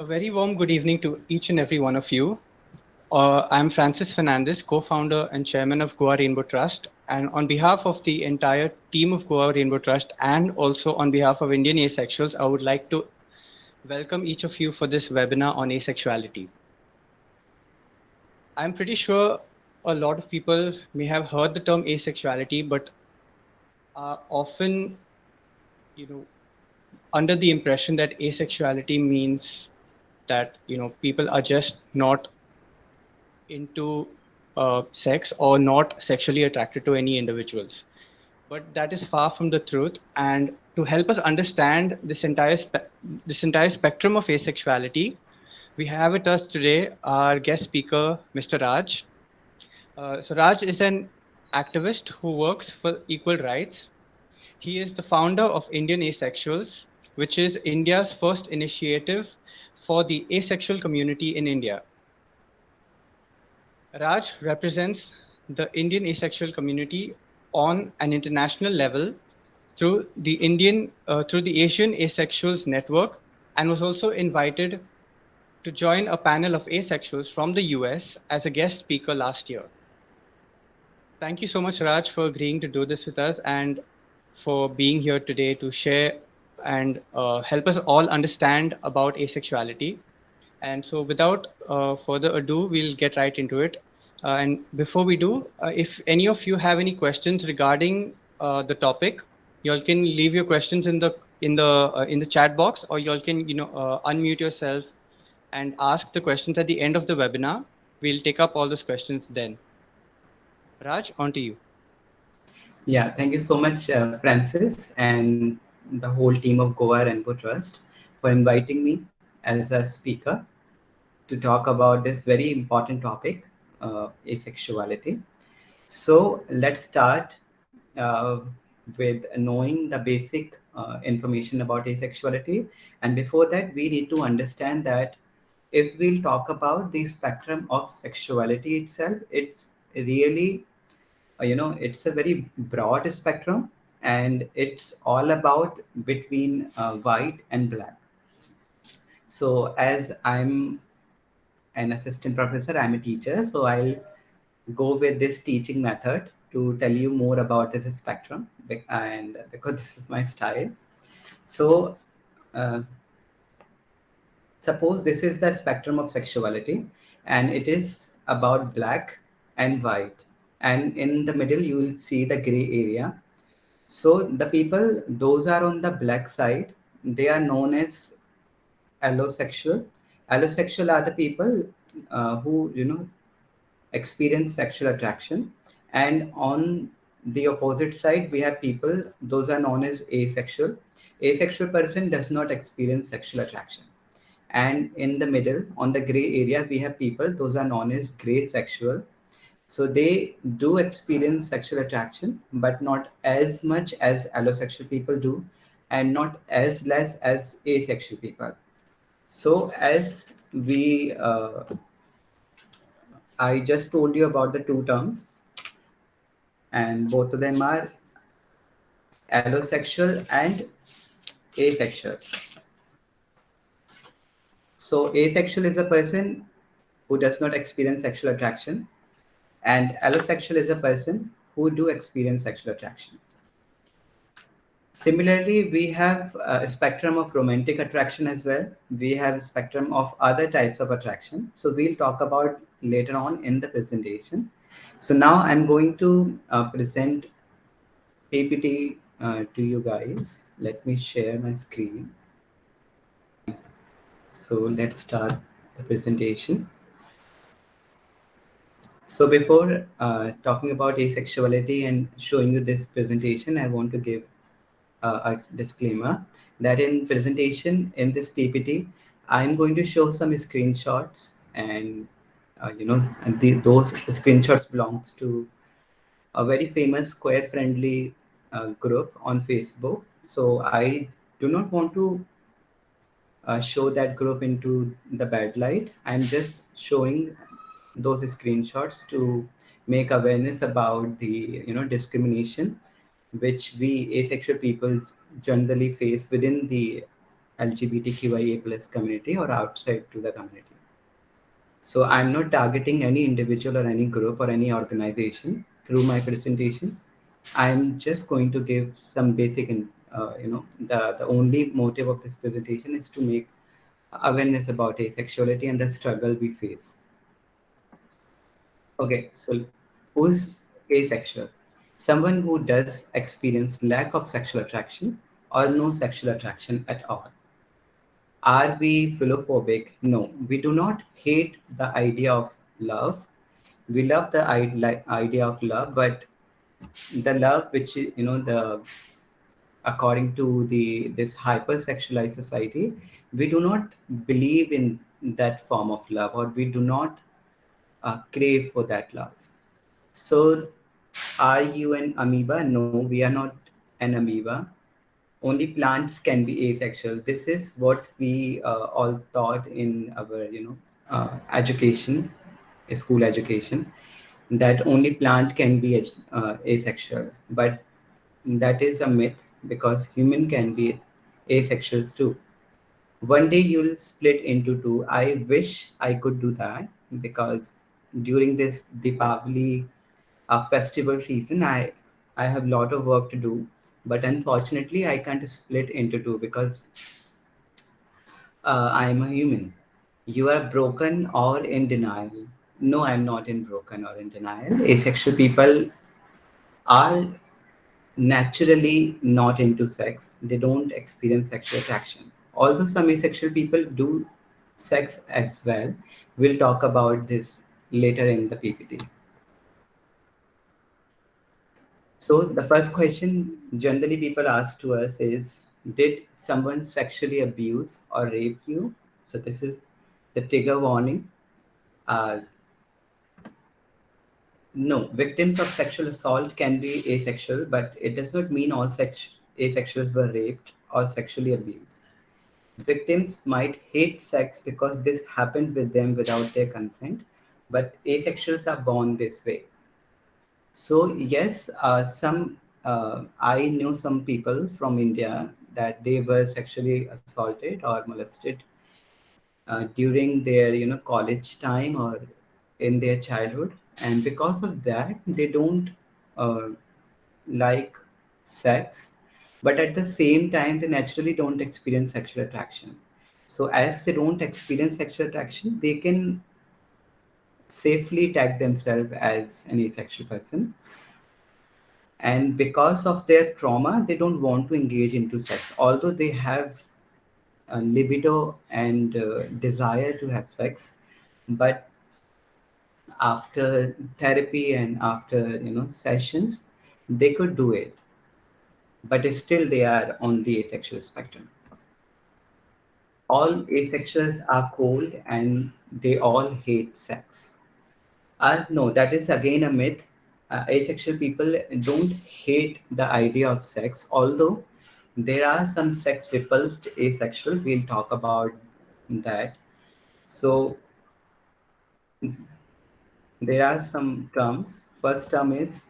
A very warm good evening to each and every one of you. I'm Francis Fernandez, co founder and chairman of Goa Rainbow Trust. And on behalf of the entire team of Goa Rainbow Trust and also on behalf of Indian Asexuals, I would like to welcome each of you for this webinar on asexuality. I'm pretty sure a lot of people may have heard the term asexuality, but are often, you know, under the impression that asexuality means that people are just not into sex or not sexually attracted to any individuals. But that is far from the truth. And to help us understand this entire spectrum of asexuality, we have with us today our guest speaker, Mr. Raj. So Raj is an activist who works for equal rights. He is the founder of Indian Asexuals, which is India's first initiative for the asexual community in India. Raj represents the Indian asexual community on an international level through the Asian Asexuals Network, and was also invited to join a panel of asexuals from the US as a guest speaker last year. Thank you so much, Raj, for agreeing to do this with us and for being here today to share and help us all understand about asexuality. And so, without further ado, we'll get right into it. And before we do, if any of you have any questions regarding the topic, you all can leave your questions in the chat box, or you all can unmute yourself and ask the questions at the end of the webinar. We'll take up all those questions then. Raj, on to you. Yeah, thank you so much, Francis, and the whole team of Goa Rainbow Trust for inviting me as a speaker to talk about this very important topic, asexuality. So let's start uh, with knowing the basic information about asexuality. And before that, we need to understand that if we'll talk about the spectrum of sexuality itself, it's really it's a very broad spectrum, and it's all about between white and black. So as I'm an assistant professor, I'm a teacher, so I'll go with this teaching method to tell you more about this spectrum, and because this is my style. So uh, suppose this is the spectrum of sexuality, and it is about black and white, and in the middle you will see the gray area. So the people, those are on the black side, they are known as allosexual. Allosexual are the people who experience sexual attraction, and on the opposite side we have people, those are known as asexual. Asexual person does not experience sexual attraction. And in the middle, on the gray area, we have people, those are known as gray sexual. So they do experience sexual attraction, but not as much as allosexual people do, and not as less as asexual people. So as I just told you about the two terms, and both of them are allosexual and asexual. So asexual is a person who does not experience sexual attraction, and allosexual is a person who do experience sexual attraction. Similarly, we have a spectrum of romantic attraction as well. We have a spectrum of other types of attraction. So we'll talk about later on in the presentation. So now I'm going to present PPT to you guys. Let me share my screen. So let's start the presentation. So before talking about asexuality and showing you this presentation, I want to give a disclaimer that in presentation in this PPT, I'm going to show some screenshots, and those screenshots belongs to a very famous square friendly group on Facebook. So I do not want to show that group into the bad light. I'm just showing those screenshots to make awareness about the discrimination which we asexual people generally face within the LGBTQIA plus community or outside to the community. So I'm not targeting any individual or any group or any organization through my presentation. I'm just going to give some basic, the only motive of this presentation is to make awareness about asexuality and the struggle we face. Okay, so who's asexual? Someone who does experience lack of sexual attraction or no sexual attraction at all. Are we philophobic? No, we do not hate the idea of love. We love the idea of love, but the love which is, the according to the this hypersexualized society, we do not believe in that form of love, or we do not crave for that love. So, are you an amoeba? No, we are not an amoeba. Only plants can be asexual. This is what we all taught in our, education, school education, that only plant can be asexual. But that is a myth, because human can be asexuals too. One day you'll split into two. I wish I could do that, because during this Deepavali festival season, I have a lot of work to do. But unfortunately, I can't split into two, because I am a human. You are broken or in denial. No, I'm not in broken or in denial. Asexual people are naturally not into sex. They don't experience sexual attraction. Although some asexual people do sex as well. We'll talk about this later in the PPT. So the first question generally people ask to us is, did someone sexually abuse or rape you? So this is the trigger warning. Uh, no, victims of sexual assault can be asexual, but it does not mean all asexuals were raped or sexually abused. Victims might hate sex because this happened with them without their consent, but asexuals are born this way. So yes, some I know some people from India that they were sexually assaulted or molested during their college time or in their childhood, and because of that they don't uh, like sex, but at the same time they naturally don't experience sexual attraction. So as they don't experience sexual attraction, they can safely tag themselves as an asexual person, and because of their trauma they don't want to engage into sex, although they have a libido and desire to have sex. But after therapy and after sessions, they could do it, but still they are on the asexual spectrum. All asexuals are cold and they all hate sex. No, that is again a myth. Asexual people don't hate the idea of sex, although there are some sex repulsed asexual. We'll talk about that. So there are some terms. First term is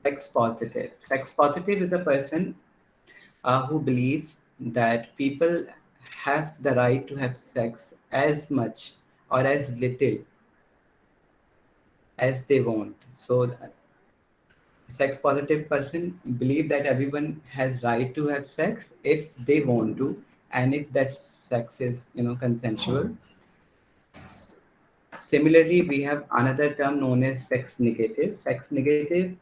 sex positive. Sex positive is a person who believe that people have the right to have sex as much or as little as they want. So sex positive person believe that everyone has right to have sex if they want to, and if that sex is consensual. Similarly, we have another term known as sex negative. Sex negative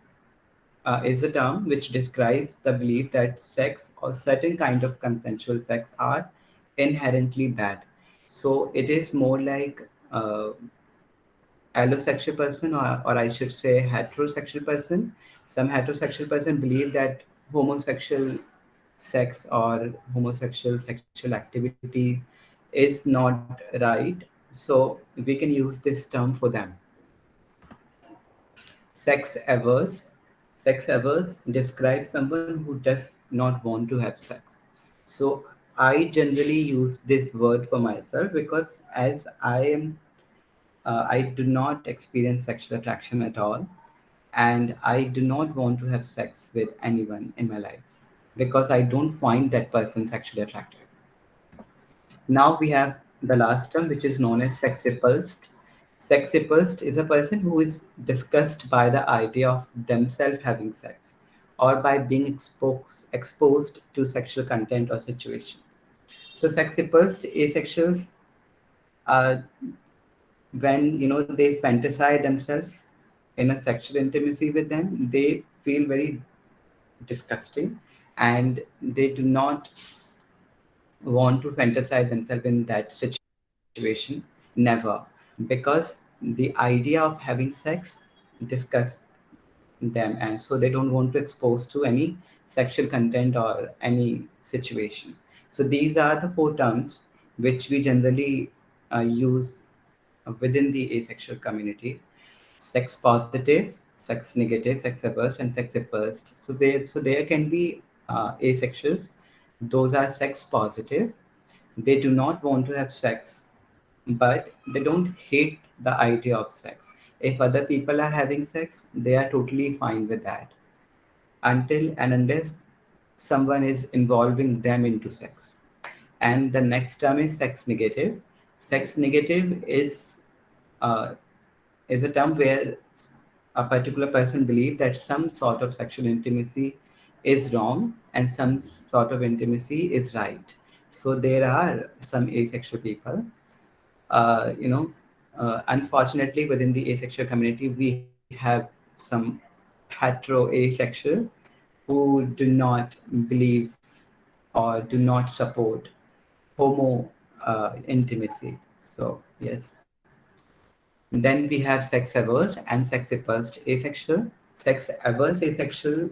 is a term which describes the belief that sex or certain kind of consensual sex are inherently bad. So it is more like allosexual person, or I should say heterosexual person. Some heterosexual person believe that homosexual sex or homosexual sexual activity is not right. So we can use this term for them. Sex averse. Sex averse describes someone who does not want to have sex. So I generally use this word for myself, because as I do not experience sexual attraction at all, and I do not want to have sex with anyone in my life. because I don't find that person sexually attractive. Now we have the last term, which is known as sex repulsed. Sex repulsed is a person who is disgusted by the idea of themselves having sex or by being exposed to sexual content or situation. So sex repulsed asexuals are when they fantasize themselves in a sexual intimacy with them, they feel very disgusting and they do not want to fantasize themselves in that situation. Never. Because the idea of having sex disgusts them, and so they don't want to expose to any sexual content or any situation. So these are the four terms which we generally use within the asexual community: sex positive, sex negative, sex averse, and sex repulsed. So there can be asexuals. Those are sex positive. They do not want to have sex, but they don't hate the idea of sex. If other people are having sex, they are totally fine with that until and unless someone is involving them into sex. And the next term is sex negative. Sex negative uh, is a term where a particular person believes that some sort of sexual intimacy is wrong and some sort of intimacy is right. So there are some asexual people. uh, you know, Unfortunately, within the asexual community, we have some hetero asexual who do not believe or do not support homo intimacy. So, yes. Then we have sex averse and sex repulsed asexual. Sex averse asexual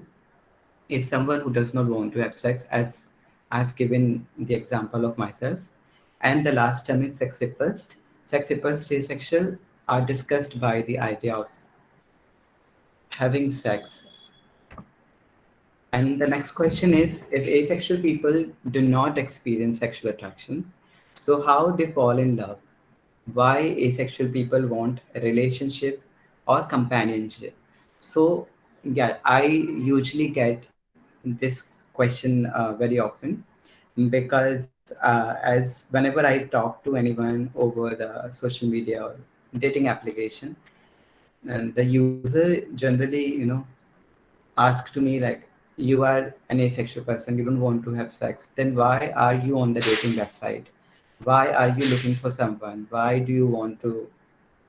is someone who does not want to have sex, as I've given the example of myself. And the last term is sex repulsed. Sex repulsed asexual are disgusted by the idea of having sex. And the next question is, if asexual people do not experience sexual attraction, so how they fall in love? Why asexual people want a relationship or companionship? So, yeah, I usually get this question very often because as whenever I talk to anyone over the social media or dating application, and the user generally, ask to me like, you are an asexual person, you don't want to have sex, then why are you on the dating website? Why are you looking for someone? Why do you want to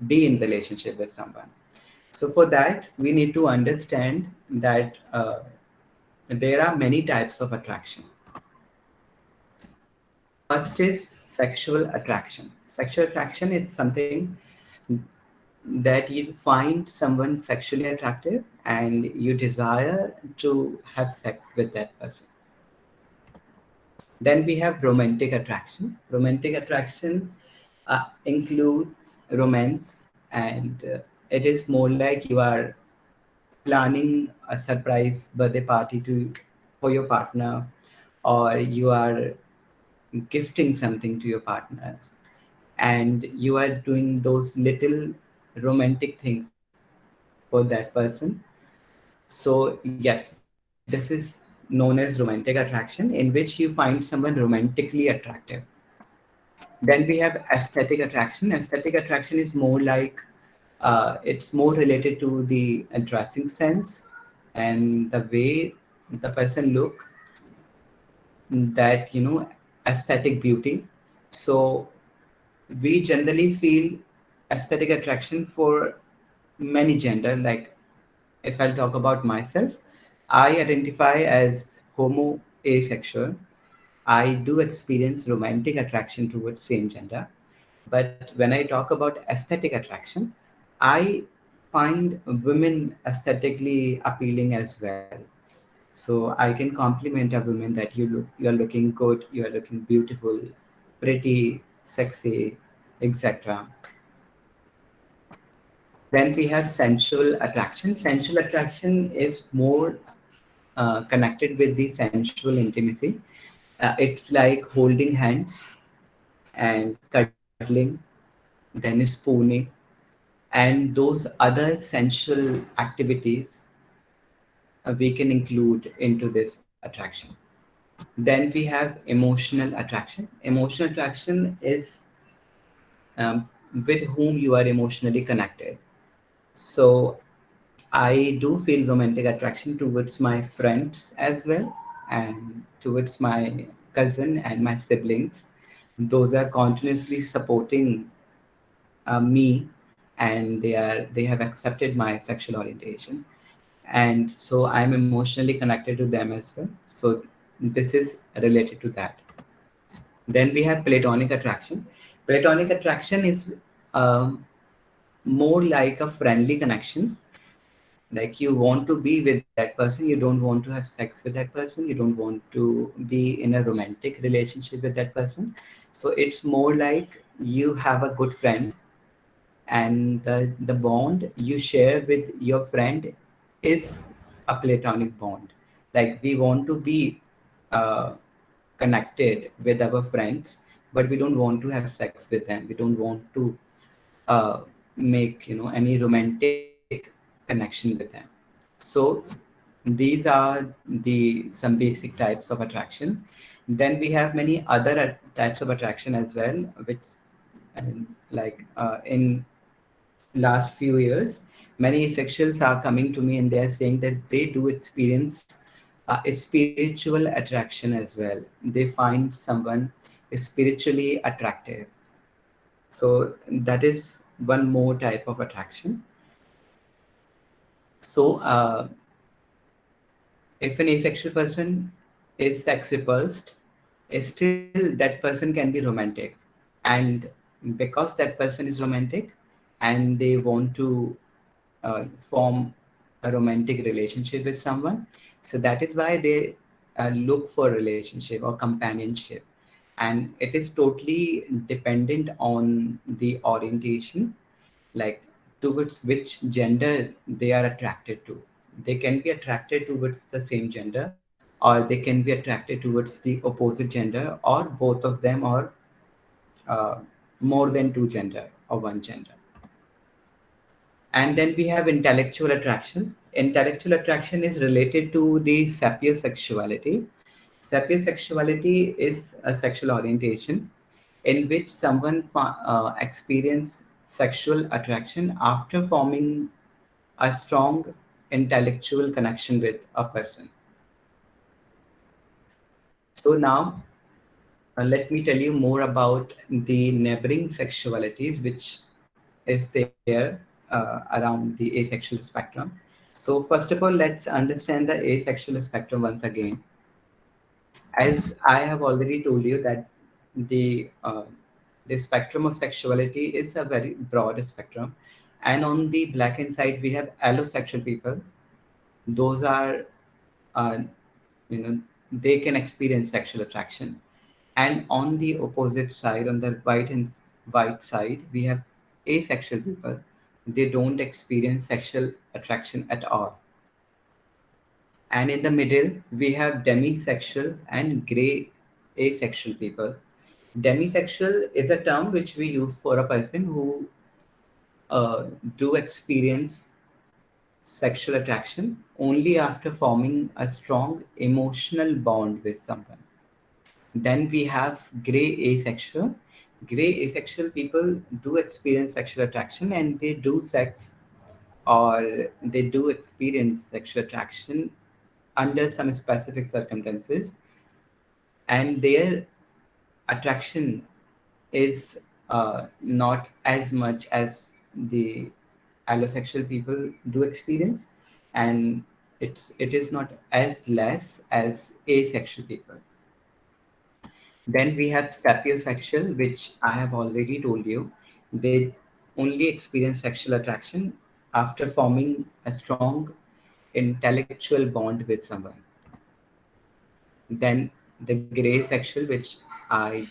be in relationship with someone? So for that, we need to understand that there are many types of attraction. First is sexual attraction. Sexual attraction is something that you find someone sexually attractive and you desire to have sex with that person. Then we have romantic attraction. Romantic attraction includes romance, and it is more like you are planning a surprise birthday party to for your partner, or you are gifting something to your partners, and you are doing those little romantic things for that person. So yes, this is known as romantic attraction, in which you find someone romantically attractive. Then we have aesthetic attraction. Aesthetic attraction is more like it's more related to the dressing sense and the way the person look, that aesthetic beauty. So we generally feel aesthetic attraction for many gender. Like if I'll talk about myself, I identify as homo asexual. I do experience romantic attraction towards same gender. But when I talk about aesthetic attraction, I find women aesthetically appealing as well. So I can compliment a woman that you're looking good, you're looking beautiful, pretty, sexy, etc. Then we have sensual attraction. Sensual attraction is more connected with the sensual intimacy. It's like holding hands and cuddling, then spooning, and those other sensual activities we can include into this attraction. Then we have emotional attraction. Emotional attraction is with whom you are emotionally connected. So I do feel romantic attraction towards my friends as well, and towards my cousin and my siblings. Those are continuously supporting me, and they have accepted my sexual orientation, and so I'm emotionally connected to them as well. So this is related to that. Then we have platonic attraction. Platonic attraction is um, more like a friendly connection. Like you want to be with that person, you don't want to have sex with that person, you don't want to be in a romantic relationship with that person. So it's more like you have a good friend, and the bond you share with your friend is a platonic bond. Like we want to be uh, connected with our friends, but we don't want to have sex with them, we don't want to uh, make any romantic connection with them. So these are the some basic types of attraction. Then we have many other types of attraction as well, which like in last few years, many sexuals are coming to me and they are saying that they do experience a spiritual attraction as well. They find someone spiritually attractive. So that is one more type of attraction. So if an asexual person is sex repulsed, still that person can be romantic. And because that person is romantic and they want to form a romantic relationship with someone, so that is why they look for relationship or companionship. And it is totally dependent on the orientation, like towards which gender they are attracted to. They can be attracted towards the same gender, or they can be attracted towards the opposite gender, or both of them, or uh, more than two gender or one gender. And then we have intellectual attraction. Intellectual attraction is related to the sapiosexuality. Sapiosexuality is a sexual orientation in which someone experience sexual attraction after forming a strong intellectual connection with a person. So now let me tell you more about the neighboring sexualities which is there around the asexual spectrum. So first of all, let's understand the asexual spectrum once again. As I have already told you that the spectrum of sexuality is a very broad spectrum, and on the black hand side we have allosexual people. Those are uh, you know they can experience sexual attraction, and on the opposite side, on the white side, we have asexual people. They don't experience sexual attraction at all. And in the middle, we have demisexual and gray asexual people. Demisexual is a term which we use for a person who uh, do experience sexual attraction only after forming a strong emotional bond with someone. Then we have gray asexual. Gray asexual people do experience sexual attraction and they do sex, or they do experience sexual attraction under some specific circumstances, and their attraction is not as much as the allosexual people do experience, and it is not as less as asexual people. Then we have sapiosexual, which I have already told you. They only experience sexual attraction after forming a strong intellectual bond with someone. Then the gray sexual, which I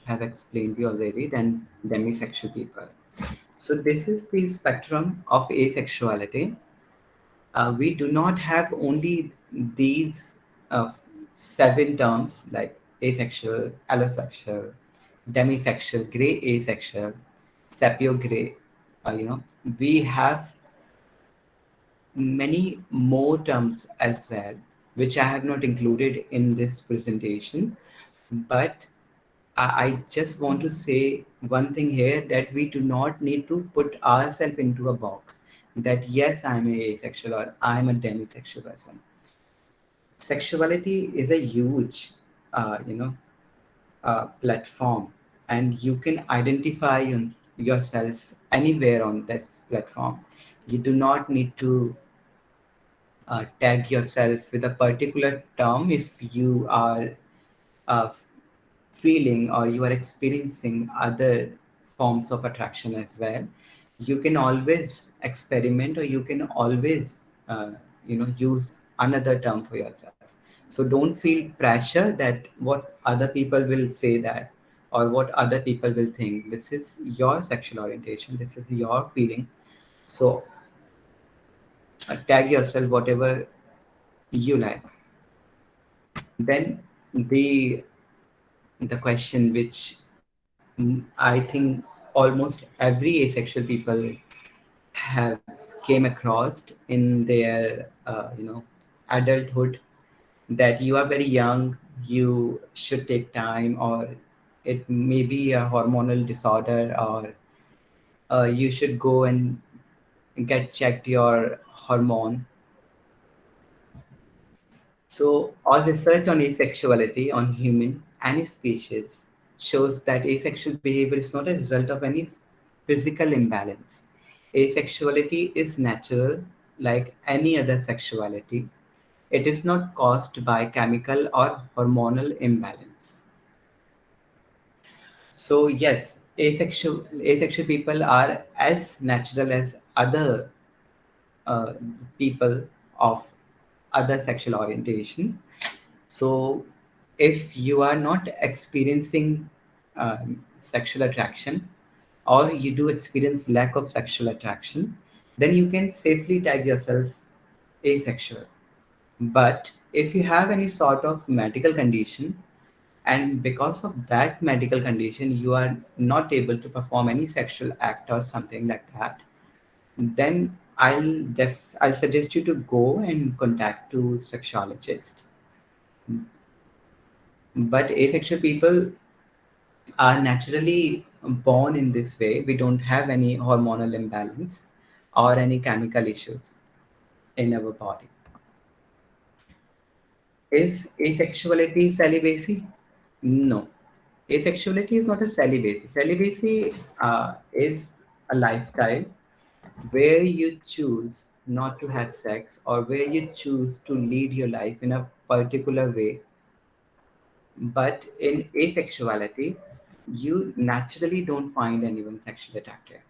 have explained you already, then demisexual people. So this is the spectrum of asexuality. We do not have only these seven terms like asexual, allosexual, demisexual, gray asexual, sapio gray. We have many more terms as well. which I have not included in this presentation. But I just want to say one thing here, that we do not need to put ourselves into a box that yes, I'm a asexual or I'm a demisexual person. Sexuality is a huge, you know, platform, and you can identify yourself anywhere on this platform. You do not need to tag yourself with a particular term if you are uh, feeling or you are experiencing other forms of attraction as well. You can always experiment, or you can always use another term for yourself. So don't feel pressure that what other people will say, that or what other people will think. This is your sexual orientation, this is your feeling. So tag yourself whatever you like. Then the the question which I think almost every asexual people have came across in their adulthood, that you are very young, you should take time, or it may be a hormonal disorder, or you should go and get checked your hormone. So, all research on asexuality on human and species shows that asexual behavior is not a result of any physical imbalance. Asexuality is natural like any other sexuality. It is not caused by chemical or hormonal imbalance. So yes, asexual people are as natural as other uh, people of other sexual orientation. So, if you are not experiencing sexual attraction, or you do experience lack of sexual attraction, then you can safely tag yourself asexual. But if you have any sort of medical condition, and because of that medical condition you are not able to perform any sexual act or something like that, then I'll suggest you to go and contact to sexologist. But asexual people are naturally born in this way. We don't have any hormonal imbalance or any chemical issues in our body. Is asexuality celibacy? No. Asexuality is not a celibacy. Celibacy is a lifestyle where you choose not to have sex, or where you choose to lead your life in a particular way. But in asexuality, you naturally don't find anyone sexually attractive.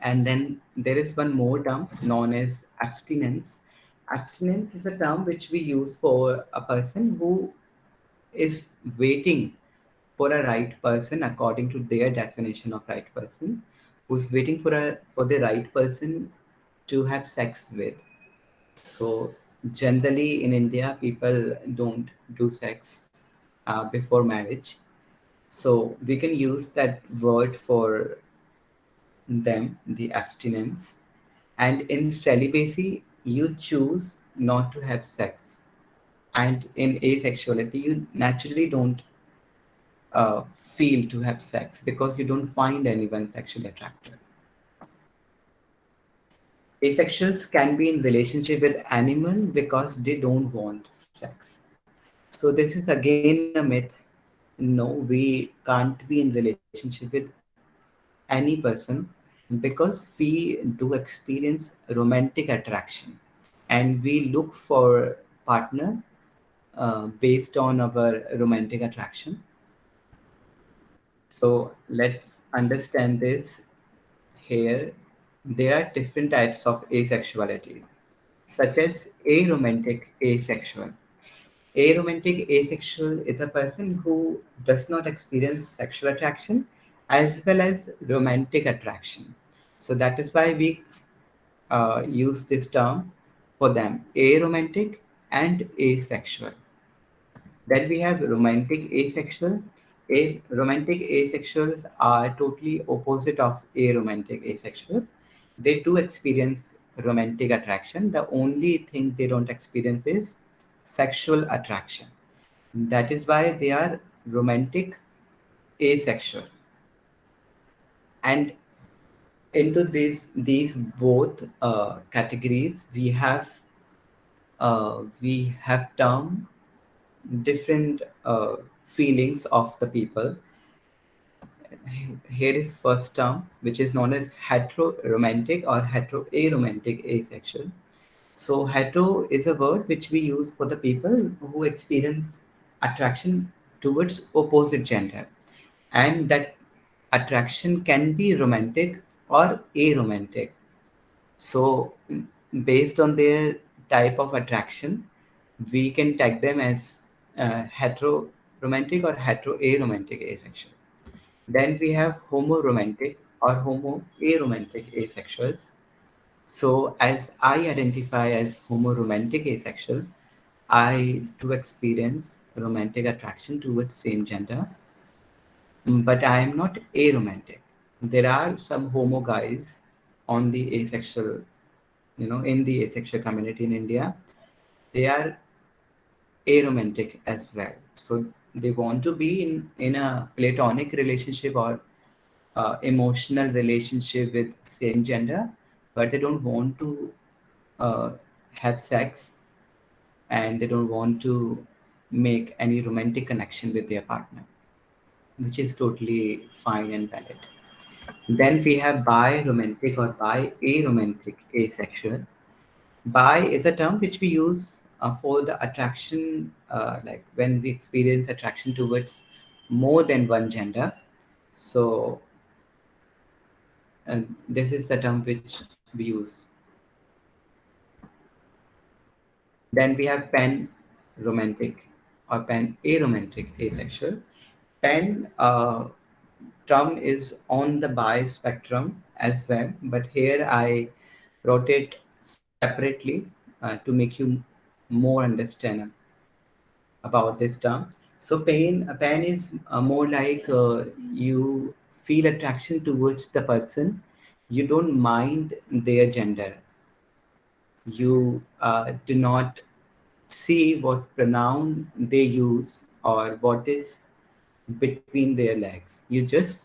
And then there is one more term known as abstinence. Abstinence is a term which we use for a person who is waiting for a right person according to their definition of right person, who's waiting for the right person to have sex with. So generally in India, people don't do sex before marriage. So we can use that word for them, the abstinence. And in celibacy, you choose not to have sex. And in asexuality, you naturally don't feel to have sex because you don't find anyone sexually attractive. Asexuals can be in relationship with animal because they don't want sex. So this is again a myth. No, we can't be in relationship with any person because we do experience romantic attraction, and we look for partner based on our romantic attraction. So let's understand this here. There are different types of asexuality, such as aromantic asexual. Aromantic asexual is a person who does not experience sexual attraction as well as romantic attraction. So that is why we use this term for them, aromantic and asexual. Then we have romantic asexual. Romantic asexuals are totally opposite of aromantic asexuals. They do experience romantic attraction. The only thing they don't experience is sexual attraction. That is why they are romantic asexual. And into these both categories, we have term different feelings of the people. Here is first term, which is known as heteroromantic or heteroaromantic asexual. So hetero is a word which we use for the people who experience attraction towards opposite gender, and that attraction can be romantic or aromantic. So based on their type of attraction, we can tag them as hetero romantic or hetero aromantic asexual. Then we have homo romantic or homo aromantic asexuals. So as I identify as homo romantic asexual, I do experience romantic attraction towards same gender, but I am not aromantic. There are some homo guys on the asexual, in the asexual community in India. They are aromantic as well. So they want to be in a platonic relationship or emotional relationship with same gender, but they don't want to uh, have sex, and they don't want to make any romantic connection with their partner, which is totally fine and valid. Then we have bi-romantic or bi-aromantic asexual. Bi is a term which we use for the attraction, like when we experience attraction towards more than one gender. So, this is the term which we use. Then we have pan romantic or pan aromantic asexual. Pan term is on the bi spectrum as well, but here I wrote it separately to make you more understand about this term. So pain is more like you feel attraction towards the person. You don't mind their gender. You do not see what pronoun they use or what is between their legs. You just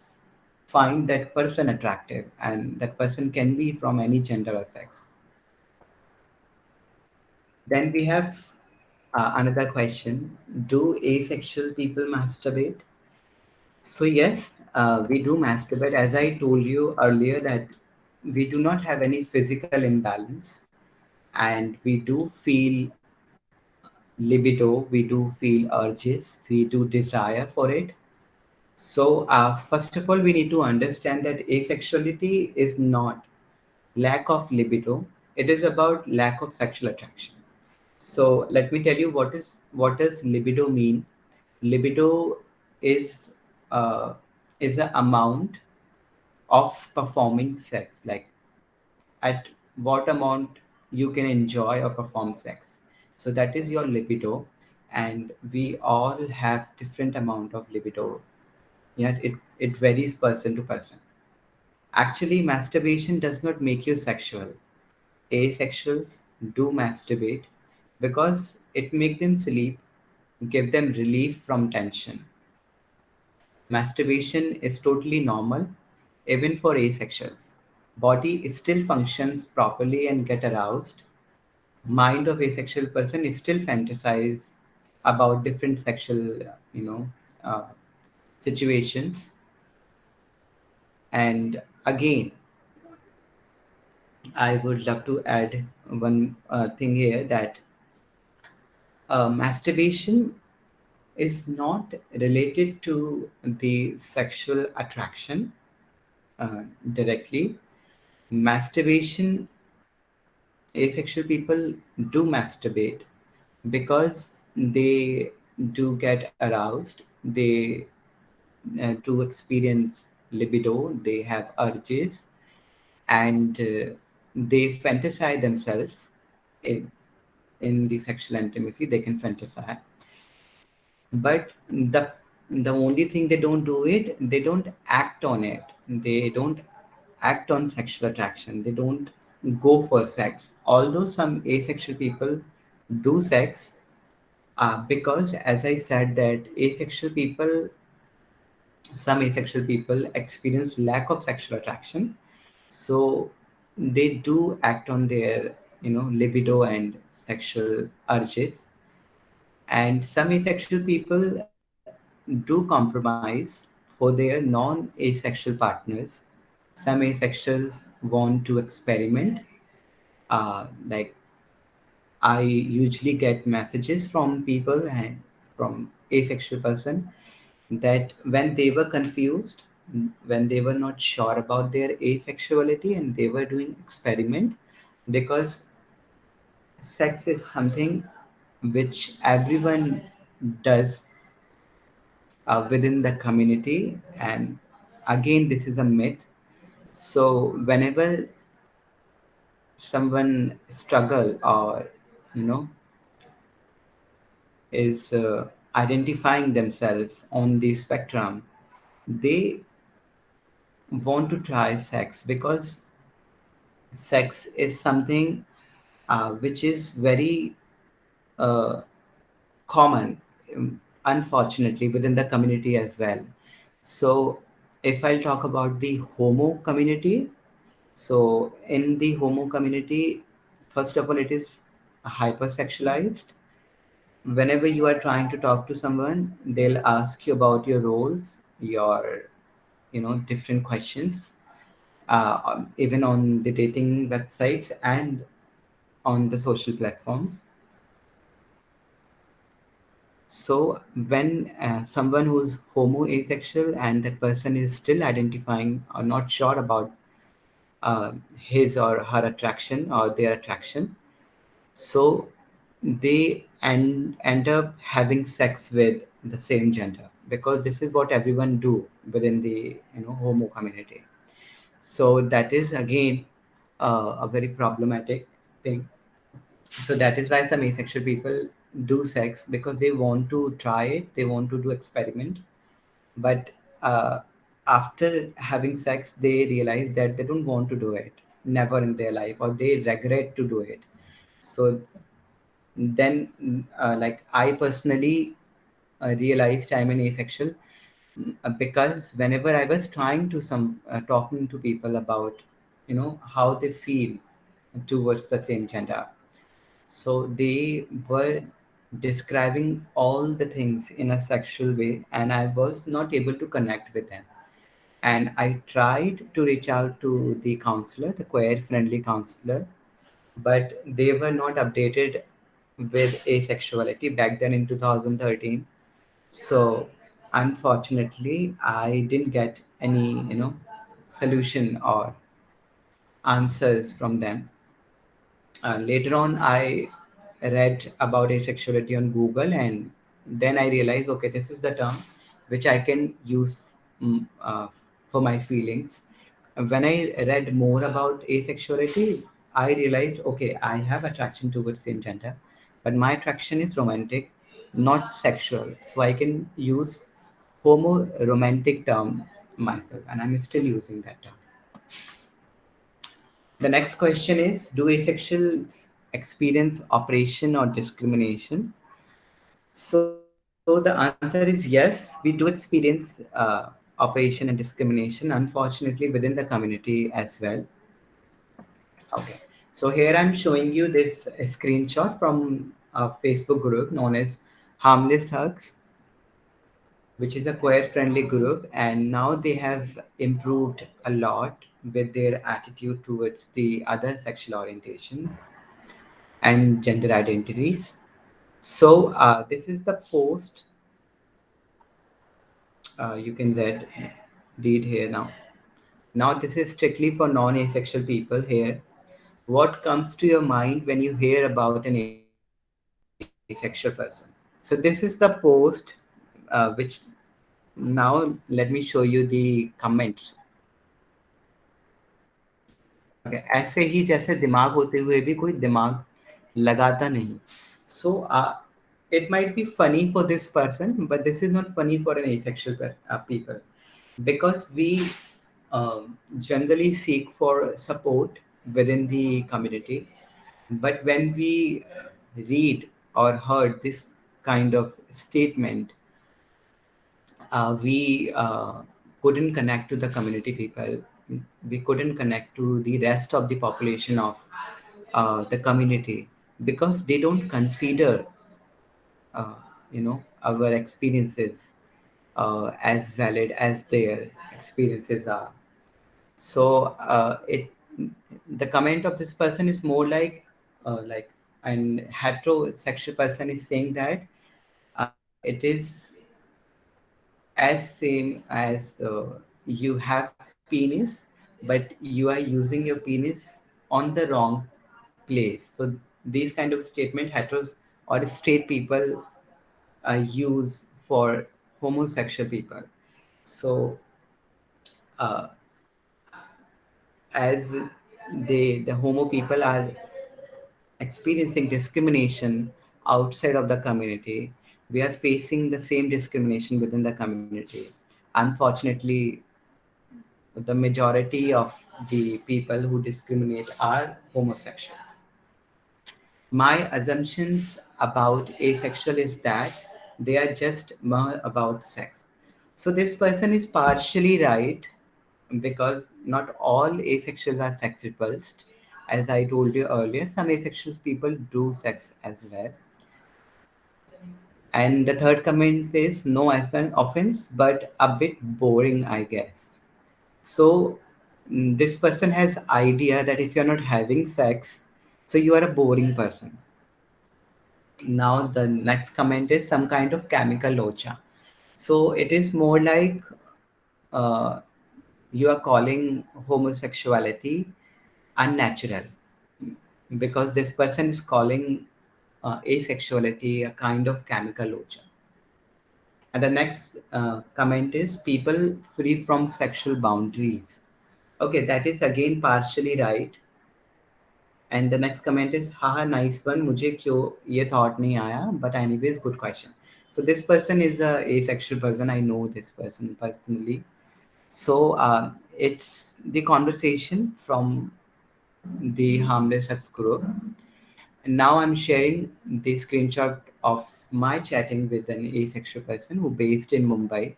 find that person attractive, and that person can be from any gender or sex. Then we have another question. Do asexual people masturbate? So, yes, we do masturbate. As I told you earlier, that we do not have any physical imbalance, and we do feel libido, we do feel urges, we do desire for it. So, first of all, we need to understand that asexuality is not lack of libido, it is about lack of sexual attraction. So let me tell you what does libido mean. Libido is uh, is the amount of performing sex, like at what amount you can enjoy or perform sex. So that is your libido, and we all have different amount of libido. Yet it varies person to person. Actually, masturbation does not make you sexual. Asexuals do masturbate because it makes them sleep, give them relief from tension. Masturbation is totally normal even for asexuals. Body still functions properly and get aroused. Mind of asexual person is still fantasize about different sexual, you know, uh, situations. And again, I would love to add one thing here, that masturbation is not related to the sexual attraction uh, directly. Masturbation, asexual people do masturbate because they do get aroused, they do experience libido, they have urges, and they fantasize themselves in, in the sexual intimacy, they can fantasize. But the only thing they don't do it, they don't act on it. They don't act on sexual attraction. They don't go for sex. Although some asexual people do sex, Because as I said that asexual people, some asexual people experience lack of sexual attraction, so they do act on their libido and sexual urges. And some asexual people do compromise for their non-asexual partners. Some asexuals want to experiment. Like, I usually get messages from people and from asexual person that when they were confused, when they were not sure about their asexuality and they were doing experiment, because sex is something which everyone does within the community, and again this is a myth. So whenever someone struggle or you know is identifying themselves on the spectrum, they want to try sex because sex is something which is very uh, common, unfortunately, within the community as well. So, if I'll talk about the homo community, so in the homo community, first of all, it is hypersexualized. Whenever you are trying to talk to someone, they'll ask you about your roles, your different questions, even on the dating websites and on the social platforms. So when someone who's homo asexual and that person is still identifying or not sure about his or her attraction or their attraction, so they end up having sex with the same gender, because this is what everyone do within the homo community. So that is again a very problematic thing. So that is why some asexual people do sex, because they want to try it, they want to do experiment. But uh, after having sex they realize that they don't want to do it never in their life, or they regret to do it. So then like I personally realized I'm an asexual, because whenever I was trying to some talking to people about how they feel towards the same gender, so they were describing all the things in a sexual way, and I was not able to connect with them. And I tried to reach out to the counselor, the queer friendly counselor, but they were not updated with asexuality back then in 2013. So unfortunately, I didn't get any, solution or answers from them. Later on, I read about asexuality on Google, and then I realized, okay, this is the term which I can use for my feelings. When I read more about asexuality, I realized, okay, I have attraction towards same gender, but my attraction is romantic, not sexual. So I can use homo romantic term myself, and I'm still using that term. The next question is, do asexuals experience oppression or discrimination? So the answer is yes, we do experience oppression and discrimination, unfortunately, within the community as well. Okay. So here I'm showing you this screenshot from a Facebook group known as Harmless Hugs, which is a queer friendly group, and now they have improved a lot with their attitude towards the other sexual orientation and gender identities. So this is the post. You can read here now. Now this is strictly for non-asexual people here. What comes to your mind when you hear about an asexual person? So this is the post, which now let me show you the comments. Okay, ऐसे ही जैसे दिमाग होते हुए भी कोई दिमाग लगाता नहीं. So it might be funny for this person, but this is not funny for an asexual people, because we generally seek for support within the community. But when we read or heard this kind of statement, we couldn't connect to the community people. We couldn't connect to the rest of the population of the community because they don't consider, uh, our experiences as valid as their experiences are. So it the comment of this person is more like an heterosexual person is saying that it is as same as you have penis, but you are using your penis on the wrong place. So these kind of statement hetero or straight people use for homosexual people. So uh, as the homo people are experiencing discrimination outside of the community, we are facing the same discrimination within the community. Unfortunately, the majority of the people who discriminate are homosexuals. My assumptions about asexual is that they are just more about sex. So this person is partially right because not all asexuals are sex repulsed. As I told you earlier, some asexual people do sex as well. And the third comment says no offense, but a bit boring, I guess. So this person has idea that if you're not having sex, so you are a boring person. Now the next comment is some kind of chemical locha. So it is more like uh, you are calling homosexuality unnatural because this person is calling asexuality a kind of chemical locha. And the next comment is people free from sexual boundaries. Okay, that is again partially right. And the next comment is, haha, nice one. मुझे क्यों ये thought नहीं आया? But anyways, good question. So this person is a asexual person. I know this person personally. So it's the conversation from the Harmless Sex group. And now I'm sharing the screenshot of my chatting with an asexual person who based in Mumbai.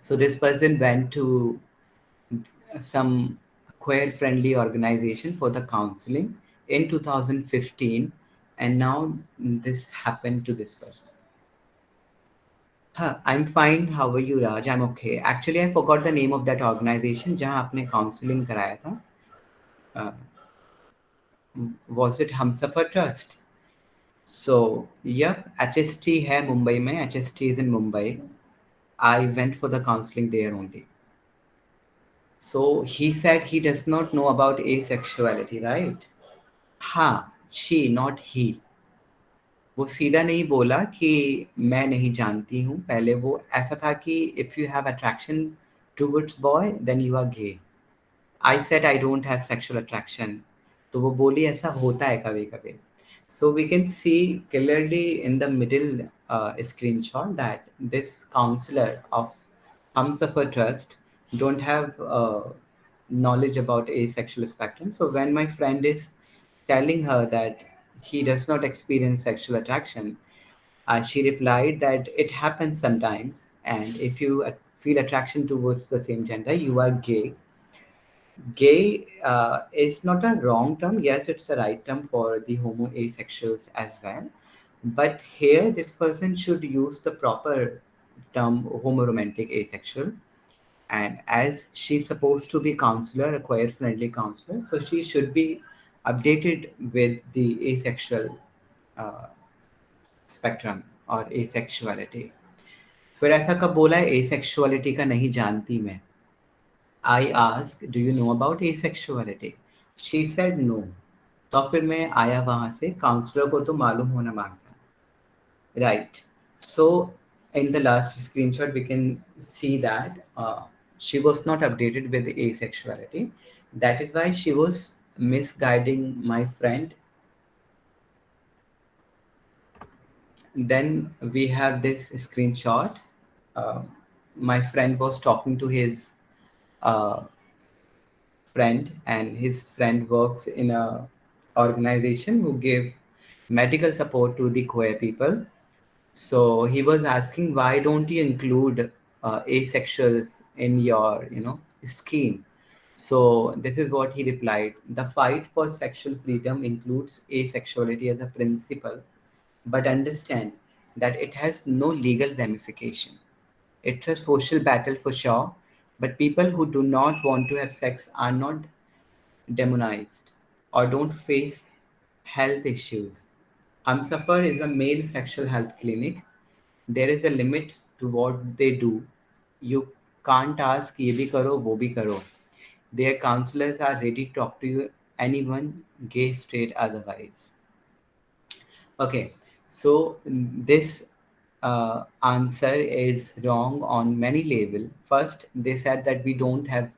So this person went to some queer friendly organization for the counseling in 2015, and now this happened to this person. Huh, I'm fine. How are you, Raj? I'm okay. Actually, I forgot the name of that organization जहाँ आपने counseling कराया था. Uh, was it Humsafar Trust? So, yep, HST है मुंबई में. HST is in Mumbai. I went for the counseling there only. So he said he does not know about asexuality, right? हाँ, she, not he. वो सीधा नहीं बोला कि मैं नहीं जानती हूँ. पहले वो ऐसा था कि if you have attraction towards boy, then you are gay. I said I don't have sexual attraction. तो वो बोली ऐसा होता है कभी कभी. So we can see clearly in the middle screenshot that this counselor of Humsafar Trust don't have knowledge about asexual spectrum. So when my friend is telling her that he does not experience sexual attraction, she replied that it happens sometimes, and if you feel attraction towards the same gender, you are gay. Gay is not a wrong term. Yes, it's a right term for the homo asexuals as well. But here, this person should use the proper term homoromantic asexual. And as she's supposed to be counselor, a queer friendly counselor, so she should be updated with the asexual uh, spectrum और asexuality. फिर ऐसा कब बोला है asexuality का नहीं जानती मैं. I asked, do you know about asexuality? She said no. तो फिर मैं आया वहां से. काउंसलर को तो मालूम होना मांगता. Right. So in the last screenshot, we can see that she was not updated with asexuality. That is why she was misguiding my friend. Then we have this screenshot. Uh, my friend was talking to his uh, friend, and his friend works in a organization who give medical support to the queer people. So he was asking, why don't you include asexuals in your, scheme? So this is what he replied: the fight for sexual freedom includes asexuality as a principle, but understand that it has no legal ramification. It's a social battle for sure, but people who do not want to have sex are not demonized or don't face health issues. Humsafar is a male sexual health clinic. There is a limit to what they do. You can't ask ye bhi karo, wo bhi karo. Their counselors are ready to talk to you, anyone, gay, straight, otherwise. Okay, so this answer is wrong on many level. First, they said that we don't have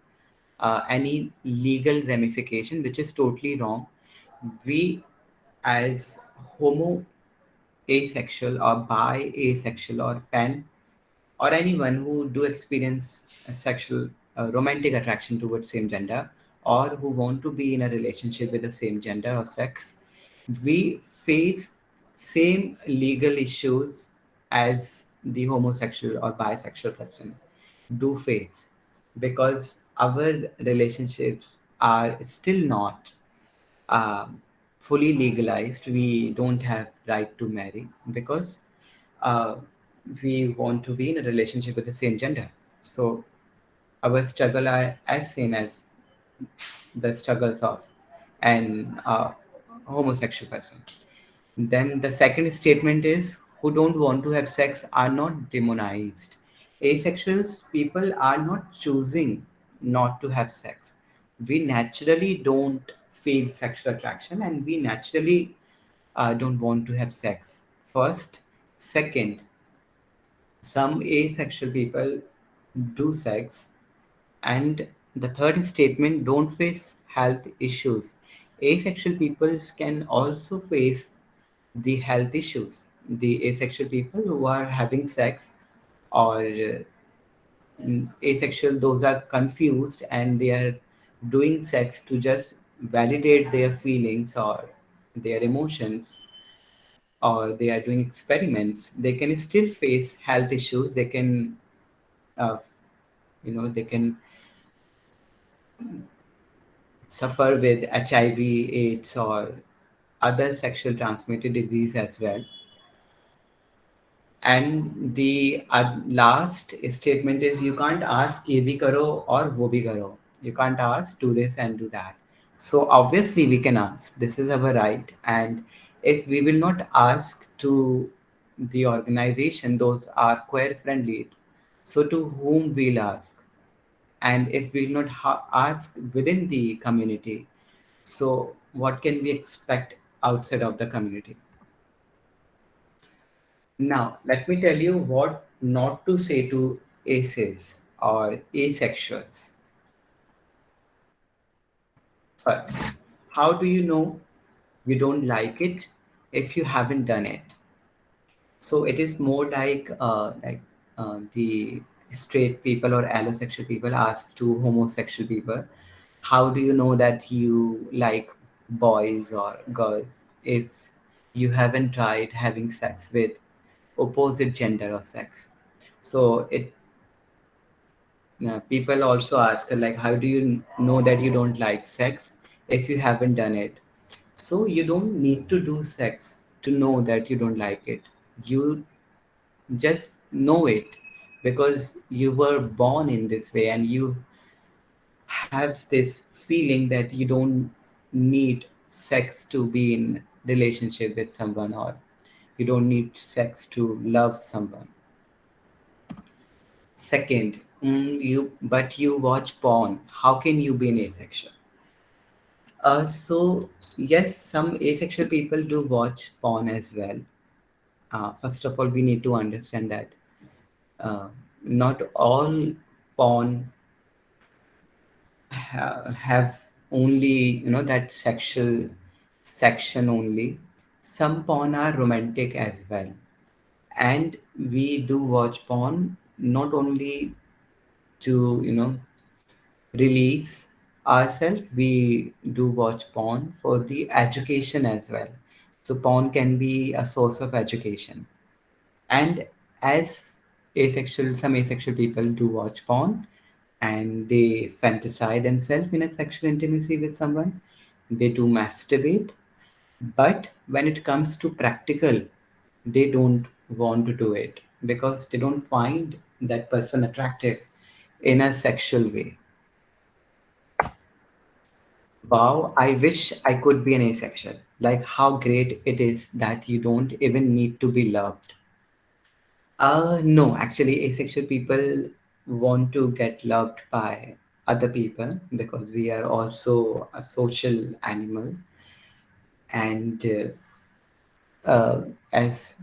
any legal ramification, which is totally wrong. We, as homo asexual or bi asexual or pan, or anyone who do experience a sexual romantic attraction towards same gender, or who want to be in a relationship with the same gender or sex, we face same legal issues as the homosexual or bisexual person do face, because our relationships are still not um, fully legalized. We don't have right to marry because uh, we want to be in a relationship with the same gender. So our struggle are as same as the struggles of an homosexual person. Then the second statement is, who don't want to have sex are not demonized. Asexuals people are not choosing not to have sex. We naturally don't feel sexual attraction, and we naturally don't want to have sex. First, second, some asexual people do sex, and the third statement, don't face health issues. Asexual people can also face the health issues. The asexual people who are having sex, or asexual, those are confused and they are doing sex to just validate their feelings or their emotions, or they are doing experiments, they can still face health issues. They can uh, they can suffer with HIV, AIDS, or other sexual transmitted disease as well. And the last statement is, you can't ask ye bhi karo or wo bhi karo. You can't ask do this and do that. So obviously we can ask. This is our right. And if we will not ask to the organization, those are queer friendly. So to whom we'll ask? And if we'll not ask within the community, so what can we expect outside of the community? Now, let me tell you what not to say to aces or asexuals. First, how do you know you don't like it if you haven't done it? So it is more like the straight people or allosexual people ask to homosexual people, how do you know that you like boys or girls if you haven't tried having sex with opposite gender or sex? So it people also ask, like, how do you know that you don't like sex if you haven't done it? So you don't need to do sex to know that you don't like it. You just know it because you were born in this way, and you have this feeling that you don't need sex to be in relationship with someone, or you don't need sex to love someone. Second, you watch porn. How can you be an asexual? So yes, some asexual people do watch porn as well. First of all, we need to understand that uh, not all porn have only that sexual section only. Some porn are romantic as well, and we do watch porn not only to release ourselves. We do watch porn for the education as well. So porn can be a source of education. And as some asexual people do watch porn and they fantasize themselves in a sexual intimacy with someone, they do masturbate, but when it comes to practical, they don't want to do it because they don't find that person attractive in a sexual way. Wow, I wish I could be an asexual. Like how great it is that you don't even need to be loved. No, actually, asexual people want to get loved by other people because we are also a social animal, and as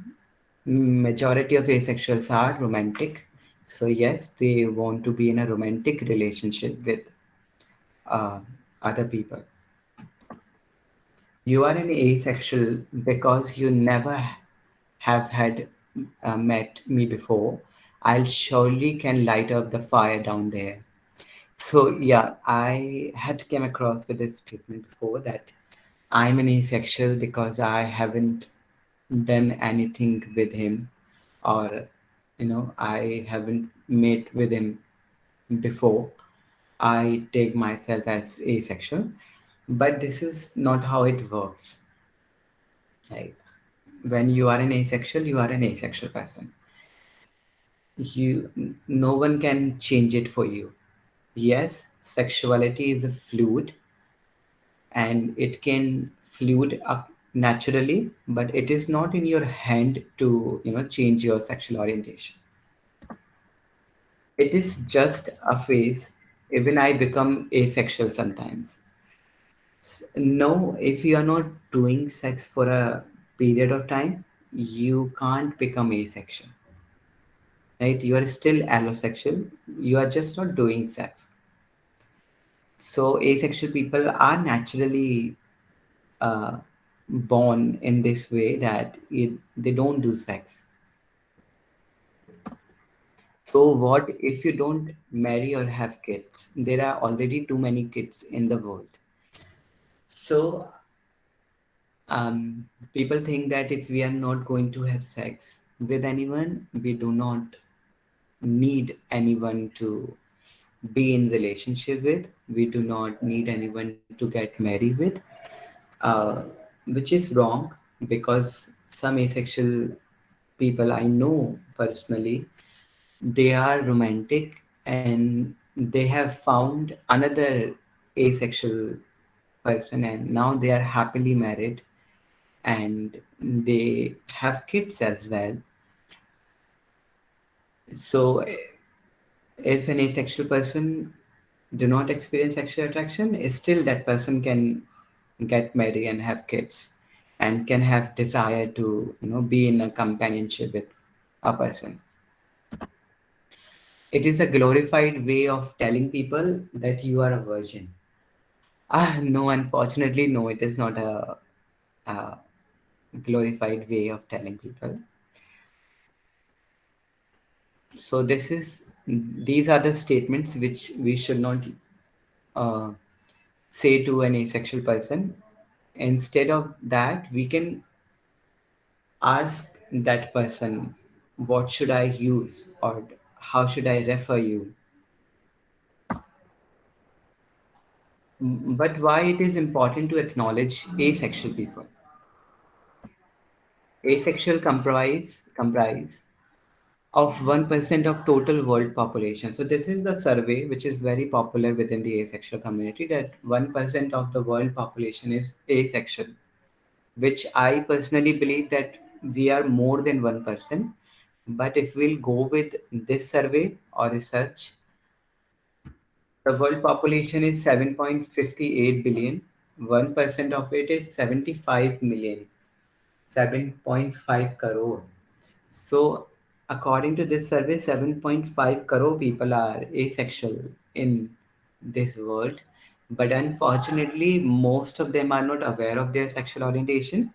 majority of asexuals are romantic, so yes, they want to be in a romantic relationship with uh, other people. You are an asexual because you never have had met me before. I'll surely can light up the fire down there. So yeah, I had came across with this statement before that I'm an asexual because I haven't done anything with him, or I haven't met with him before. I take myself as asexual, but this is not how it works. Like when you are an asexual, you are an asexual person. No one can change it for you. Yes, sexuality is a fluid and it can fluid up naturally, but it is not in your hand to change your sexual orientation. It is just a phase. Even I become asexual sometimes. No, if you are not doing sex for a period of time, you can't become asexual, right? You are still allosexual. You are just not doing sex. So asexual people are naturally uh, born in this way that they don't do sex. So what if you don't marry or have kids? There are already too many kids in the world. So people think that if we are not going to have sex with anyone, we do not need anyone to be in relationship with. We do not need anyone to get married with, uh, which is wrong because some asexual people I know personally, they are romantic and they have found another asexual person and now they are happily married and they have kids as well. So if an asexual person do not experience sexual attraction, still that person can get married and have kids and can have desire to be in a companionship with a person. It is a glorified way of telling people that you are a virgin. No, unfortunately, no, it is not a glorified way of telling people. So these are the statements which we should not uh, say to an asexual person. Instead of that, we can ask that person, what should I use or how should I refer you? But why it is important to acknowledge asexual people? Asexual comprise of 1% of total world population. So this is the survey which is very popular within the asexual community, that 1% of the world population is asexual, which I personally believe that we are more than 1%. But if we'll go with this survey or research, the world population is 7.58 billion. 1% of it is 75 million, 7.5 crore. So, according to this survey, 7.5 crore people are asexual in this world. But unfortunately, most of them are not aware of their sexual orientation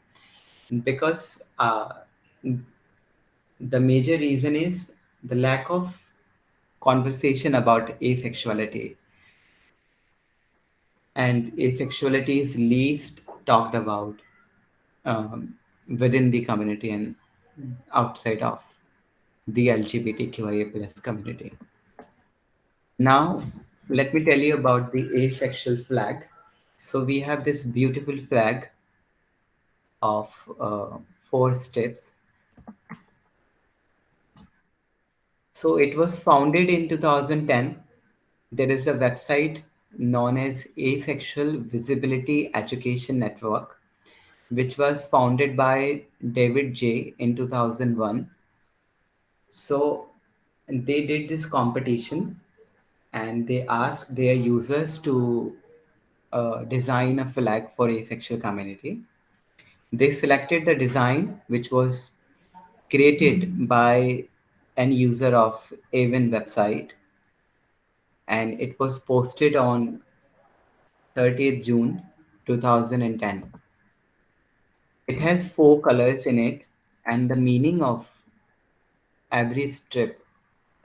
because the major reason is the lack of conversation about asexuality. And asexuality is least talked about um, within the community and outside of. the LGBTQIA plus community. Now, let me tell you about the asexual flag. So we have this beautiful flag of four steps. So it was founded in 2010. There is a website known as Asexual Visibility Education Network, which was founded by David J in 2001. So they did this competition and they asked their users to design a flag for asexual community. They selected the design which was created by an user of Avon website, and it was posted on 30th June 2010. It has four colors in it, and the meaning of every strip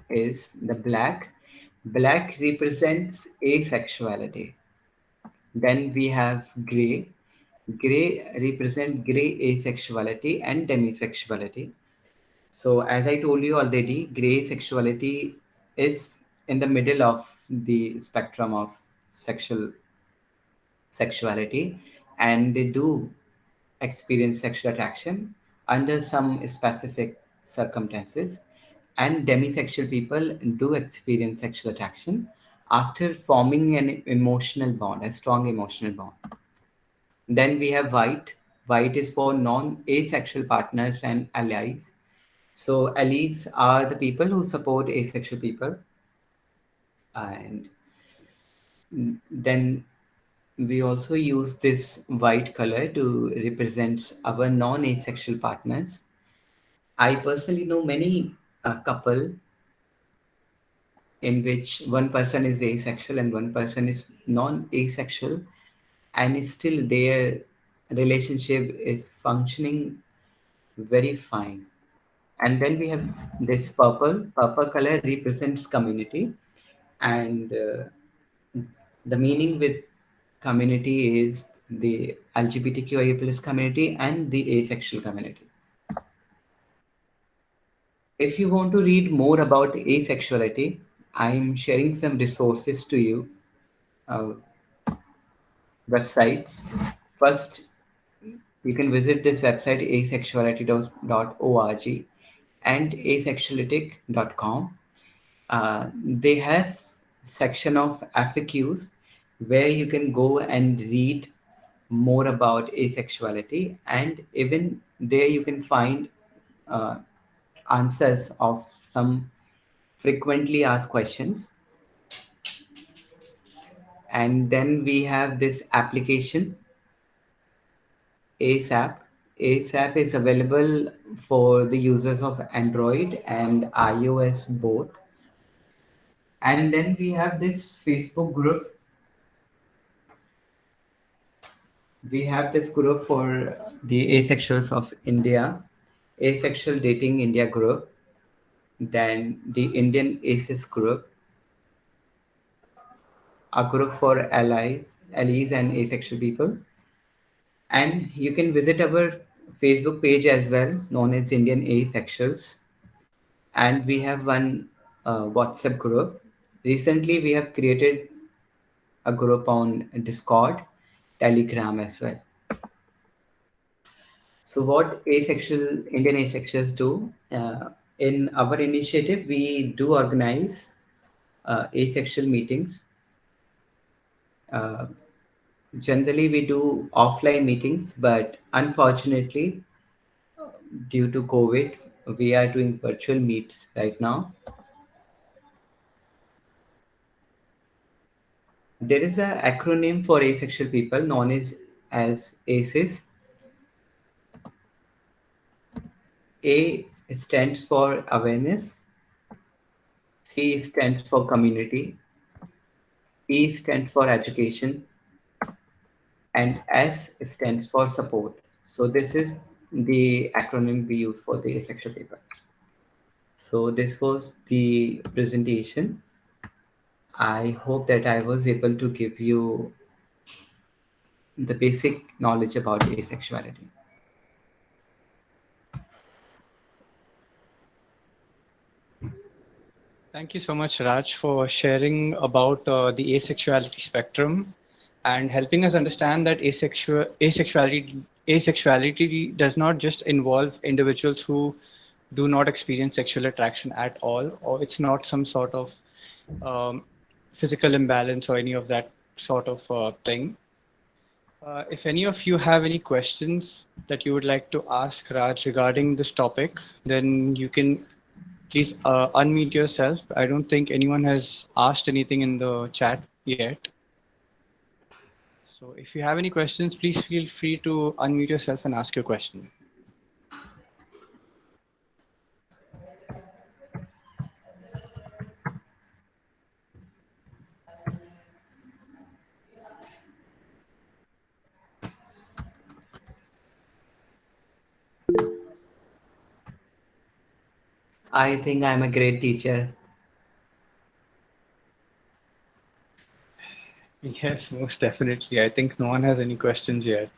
is the black. Black represents asexuality. Then we have gray. Gray represent gray asexuality and demisexuality. So as I told you already, gray sexuality is in the middle of the spectrum of sexual sexuality, and they do experience sexual attraction under some specific circumstances. And demisexual people do experience sexual attraction after forming an emotional bond, a strong emotional bond. Then we have white. White is for non asexual partners and allies. So, allies are the people who support asexual people. And then we also use this white color to represent our non asexual partners. I personally know many couple in which one person is asexual and one person is non asexual, and still their relationship is functioning very fine. And then we have this purple color represents community, and the meaning with community is the LGBTQIA plus community and the asexual community. If you want to read more about asexuality, I'm sharing some resources to you, uh, websites. First, you can visit this website asexuality.org and asexualitic.com. They have section of FAQs where you can go and read more about asexuality, and even there you can find uh, answers of some frequently asked questions. And then we have this application ASAP. ASAP is available for the users of Android and iOS both. And then we have this Facebook group. We have this group for the asexuals of India, Asexual Dating India group, then the Indian ACES group, a group for allies and asexual people. And you can visit our Facebook page as well, known as Indian Asexuals. And we have one WhatsApp group. Recently, we have created a group on Discord, Telegram as well. So, what asexual Indian asexuals do in our initiative, we do organize asexual meetings. Uh, Generally, we do offline meetings, but unfortunately, due to COVID, we are doing virtual meets right now. There is an acronym for asexual people known as ACES. A stands for awareness, C stands for community, E stands for education, and S stands for support. So this is the acronym we use for the asexual people. So this was the presentation. I hope that I was able to give you the basic knowledge about asexuality. Thank you so much, Raj, for sharing about the asexuality spectrum and helping us understand that asexuality does not just involve individuals who do not experience sexual attraction at all, or it's not some sort of um, physical imbalance or any of that sort of thing. If any of you have any questions that you would like to ask Raj regarding this topic, then you can please unmute yourself. I don't think anyone has asked anything in the chat yet. So if you have any questions, please feel free to unmute yourself and ask your question. I think I'm a great teacher. Yes, most definitely. I think no one has any questions yet,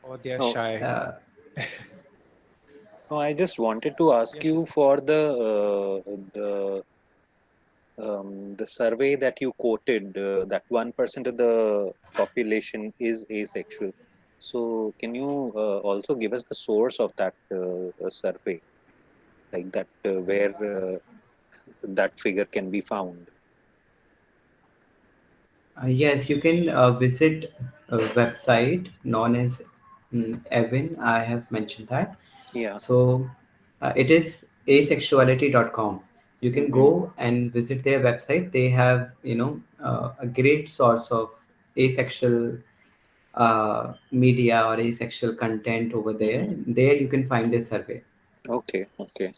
or they are Oh, shy. Uh, no, I just wanted to ask Yes. you for the survey that you quoted, that 1% of the population is asexual. So, can you also give us the source of that survey, like that where that figure can be found? yes, you can visit a website known as Evan. I have mentioned that. Yeah. So it is asexuality.com. You can Mm-hmm. go and visit their website. They have, a great source of asexual media or asexual content over there. Mm-hmm. There you can find this survey. Okay. Okay.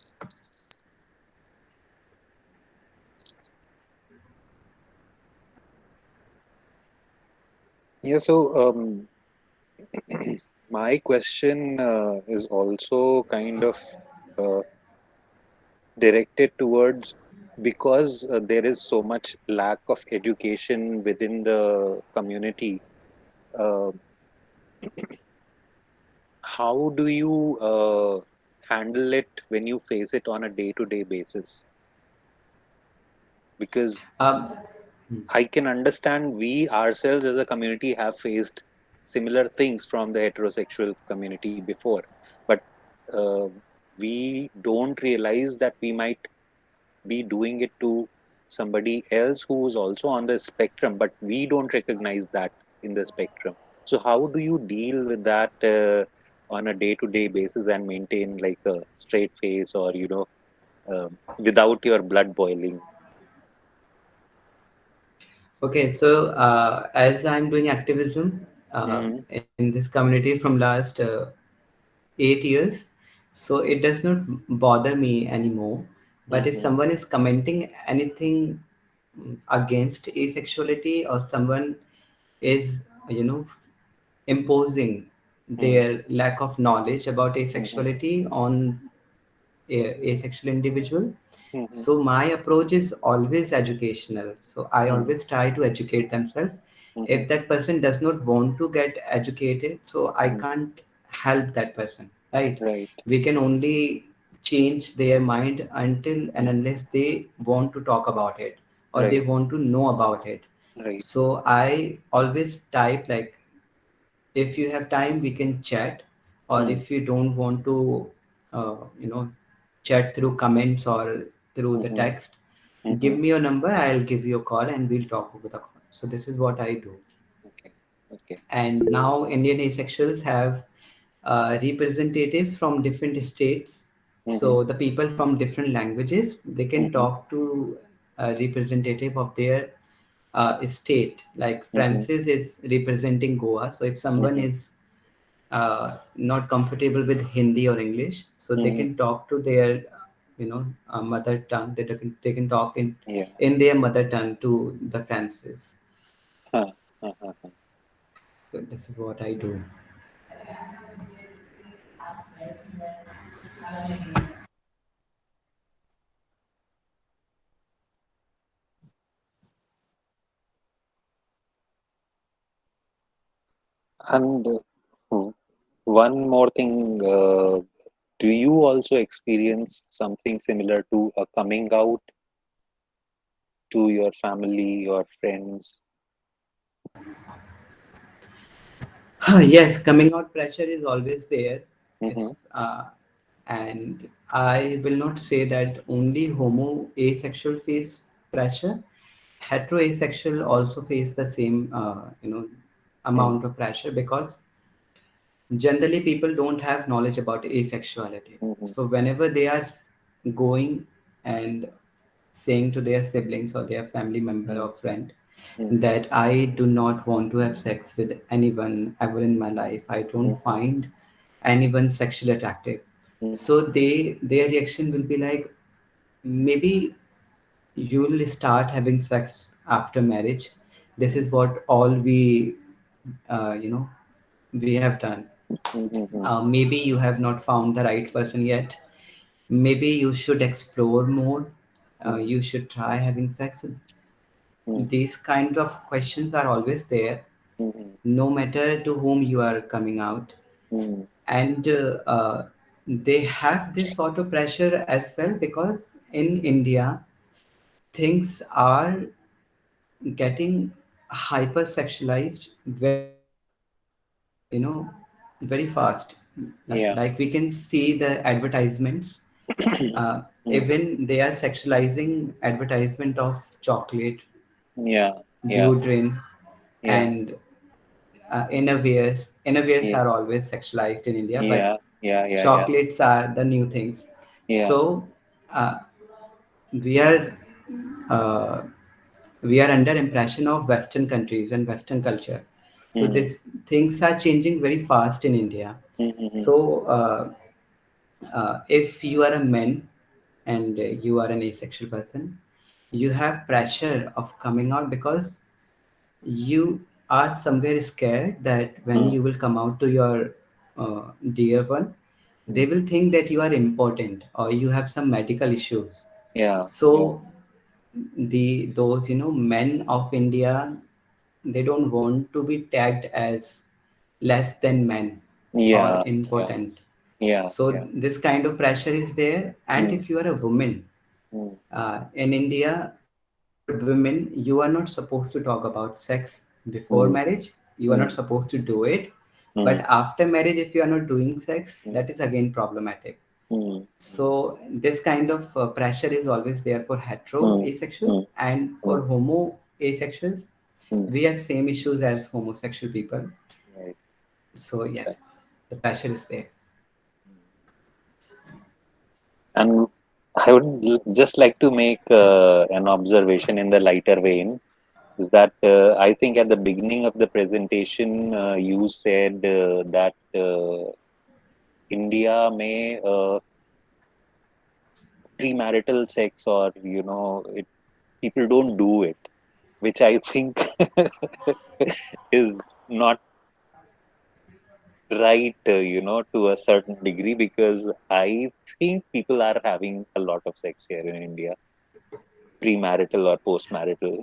Yeah. So, my question is also kind of uh, directed towards, because there is so much lack of education within the community. Uh, how do you handle it when you face it on a day-to-day basis? Because Um, I can understand we ourselves as a community have faced similar things from the heterosexual community before, but uh, we don't realize that we might be doing it to somebody else who is also on the spectrum, but we don't recognize that in the spectrum. So, how do you deal with that on a day to day basis and maintain like a straight face, or, without your blood boiling? okay, so as I'm doing activism Mm-hmm, in this community from last 8 years, so it does not bother me anymore. But if mm-hmm, someone is commenting anything against asexuality, or someone is, you know, imposing their lack of knowledge about mm-hmm, asexuality on asexual individual, mm-hmm, so my approach is always educational. So I mm-hmm, always try to educate themselves. mm-hmm, If that person does not want to get educated, so I mm-hmm. can't help that person, right? Right, We can only change their mind until and unless they want to talk about it, or they right, want to know about it. right, So I always type like, if you have time we can chat, or mm, if you don't want to uh, you know chat through comments or through the mm-hmm, text, mm-hmm. give me your number, I'll give you a call and we'll talk over the call. So this is what I do. Okay, okay. And now Indian asexuals have representatives from different states. Mm-hmm, So the people from different languages, they can mm-hmm, talk to a representative of their state. Like mm-hmm, Francis is representing Goa. So if someone mm-hmm, is not comfortable with Hindi or English, so they mm-hmm. can talk to their, mother tongue. They can talk Yeah. in their mother tongue to the Francis. Huh, huh, huh, huh. So this is what I do. And one more thing, do you also experience something similar to a coming out to your family or friends? Yes, coming out pressure is always there. Mm-hmm. It's and I will not say that only homo asexual face pressure. Hetero asexual also face the same amount of pressure, because generally people don't have knowledge about asexuality. Mm-hmm. So whenever they are going and saying to their siblings or their family member or friend Mm-hmm. that I do not want to have sex with anyone ever in my life, I don't find anyone sexually attractive, so their reaction will be like, maybe you'll start having sex after marriage. This is what all we uh, you know we have done. Mm-hmm. Maybe you have not found the right person yet. Maybe you should explore more. You should try having sex. These kind of questions are always there, Mm-hmm. no matter to whom you are coming out. Mm-hmm. And they have this sort of pressure as well, because in India things are getting hypersexualized very very fast. Yeah. Like we can see the advertisements, Mm. even they are sexualizing advertisement of chocolate, Yeah. Yeah. deodorant, Yeah. and innerwears are Yes. always sexualized in India, but Yeah. Yeah. Yeah. Yeah. chocolates are the new things. Yeah. So uh, we are uh, we are under impression of Western countries and Western culture. So Mm-hmm. these things are changing very fast in India. Mm-hmm. So if you are a man and you are an asexual person, you have pressure of coming out, because you are somewhere scared that when Mm. you will come out to your dear one, they Mm. will think that you are important or you have some medical issues. Yeah. Yeah. So those men of India, they don't want to be tagged as less than men or Yeah. Yeah. important. Yeah. So Yeah. this kind of pressure is there. And Mm. if you are a woman, Mm. in India, for women, you are not supposed to talk about sex before Mm. marriage. You are not Mm. supposed to do it. But Mm. after marriage, if you are not doing sex, that is again problematic. Mm. So this kind of pressure is always there for hetero Mm. asexuals, Mm. and for Mm. homo asexuals, Mm. we have same issues as homosexual people. Right. So Right. yes, the pressure is there. And I would just like to make an observation in the lighter vein. Is that I think at the beginning of the presentation, you said that India may premarital sex, or people don't do it, which I think is not right, to a certain degree, because I think people are having a lot of sex here in India, premarital or postmarital.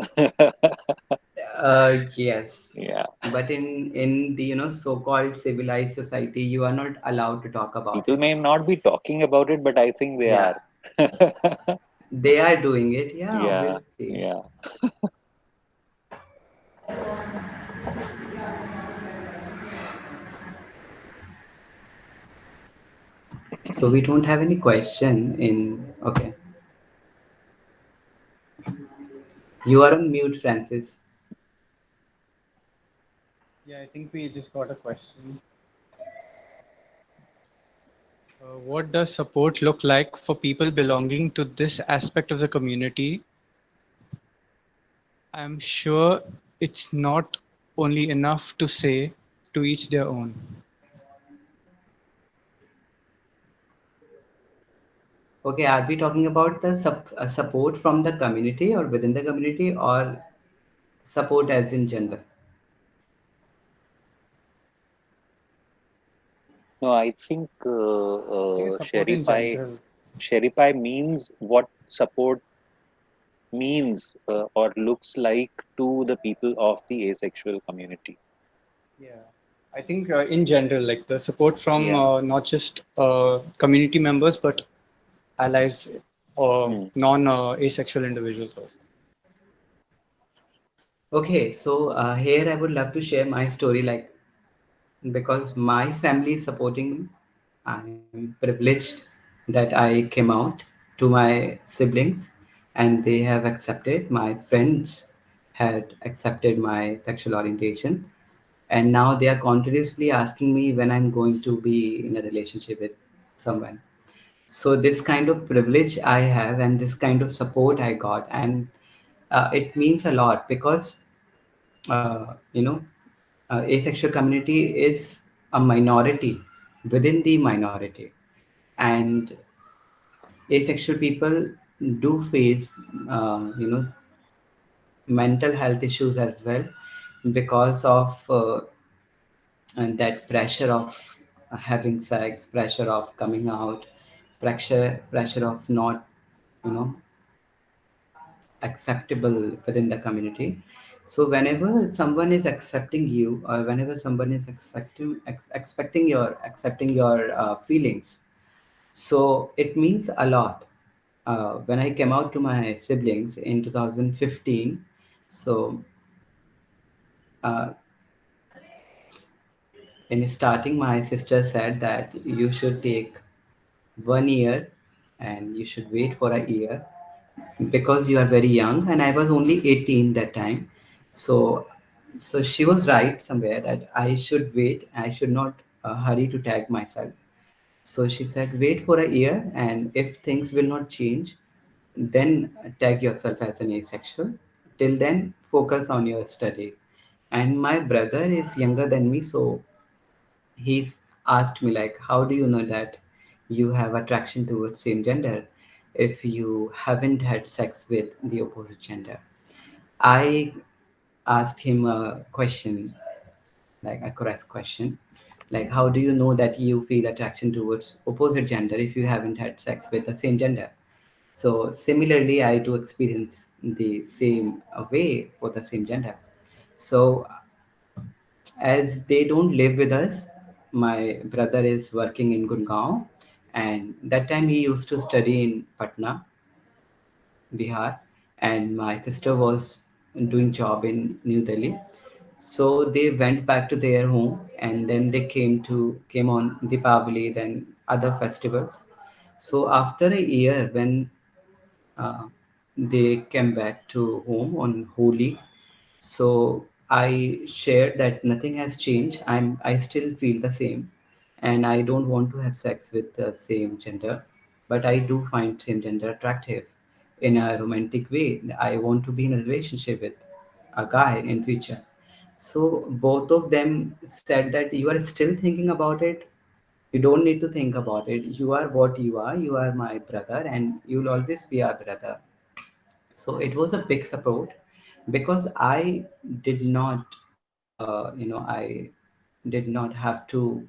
Yes, Yeah, but in the so-called civilized society, you are not allowed to talk about people it. may not be talking about it, but I think they are. Yeah, they are doing it. Yeah, Yeah, obviously. yeah. So we don't have any question in. Okay, you are on mute, Francis. Yeah, I think we just got a question. What does support look like for people belonging to this aspect of the community? I'm sure it's not only enough to say to each their own. Okay, are we talking about the support from the community or within the community, or support as in general? No, I think I think it's support in general. Sheripai means what support means or looks like to the people of the asexual community. Yeah, I think in general, like the support from Yeah. not just community members, but allies or Mm. non asexual individuals also. Okay, so here I would love to share my story, like because my family is supporting me. I'm privileged that I came out to my siblings and they have accepted. My friends had accepted my sexual orientation, and now they are continuously asking me when I'm going to be in a relationship with someone. So this kind of privilege I have and this kind of support I got, and it means a lot because you know asexual community is a minority within the minority, and asexual people do face mental health issues as well because of and that pressure of having sex, pressure of coming out, pressure of not you know acceptable within the community. So whenever someone is accepting you, or whenever someone is accepting your feelings, so it means a lot. When I came out to my siblings in 2015, so uh, in starting, my sister said that you should take 1 year and you should wait for a year because you are very young, and I was only 18 that time. So so she was right somewhere that I should wait, I should not hurry to tag myself. So she said wait for a year, and if things will not change, then tag yourself as an asexual. Till then focus on your study. And my brother is younger than me, so he's asked me like, how do you know that you have attraction towards same gender if you haven't had sex with the opposite gender? I asked him a question, like a correct question, like how do you know that you feel attraction towards opposite gender if you haven't had sex with the same gender? So similarly I do experience the same way for the same gender. So as they don't live with us, my brother is working in Gurgaon, and that time he used to study in Patna, Bihar, and my sister was doing job in New Delhi. So they went back to their home, and then they came on Deepavali, then other festivals. So after a year, when uh, they came back to home on Holi, so I shared that nothing has changed. I still feel the same, and I don't want to have sex with the same gender, but I do find same gender attractive in a romantic way. I want to be in a relationship with a guy in future. So both of them said that you are still thinking about it. You don't need to think about it. You are what you are. You are my brother, and you'll always be our brother. So it was a big support because I did not I did not have to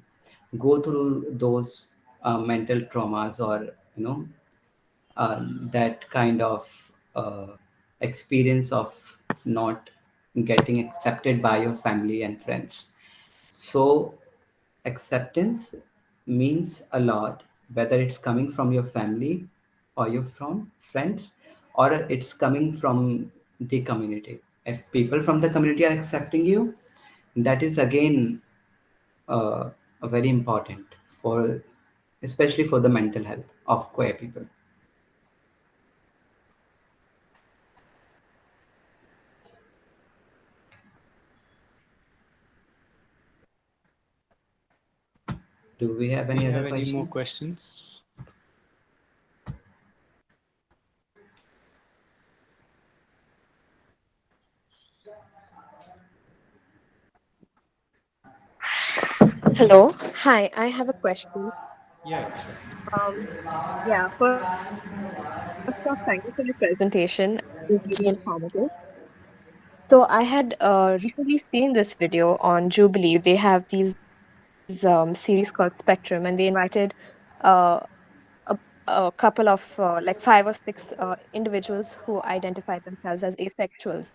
go through those mental traumas, or you know that kind of uh, experience of not getting accepted by your family and friends. So acceptance means a lot, whether it's coming from your family or you're from friends, or it's coming from the community. If people from the community are accepting you, that is again uh, very important for, especially for the mental health of queer people. Do we have Do we any have other any more question? questions? Hello. Hi, I have a question. Yeah, sure. Um, yeah, first off, thank you for your presentation. It was really informative. So I had recently seen this video on Jubilee. They have these series called Spectrum, and they invited uh, a couple of like 5 or 6 individuals who identified themselves as asexuals,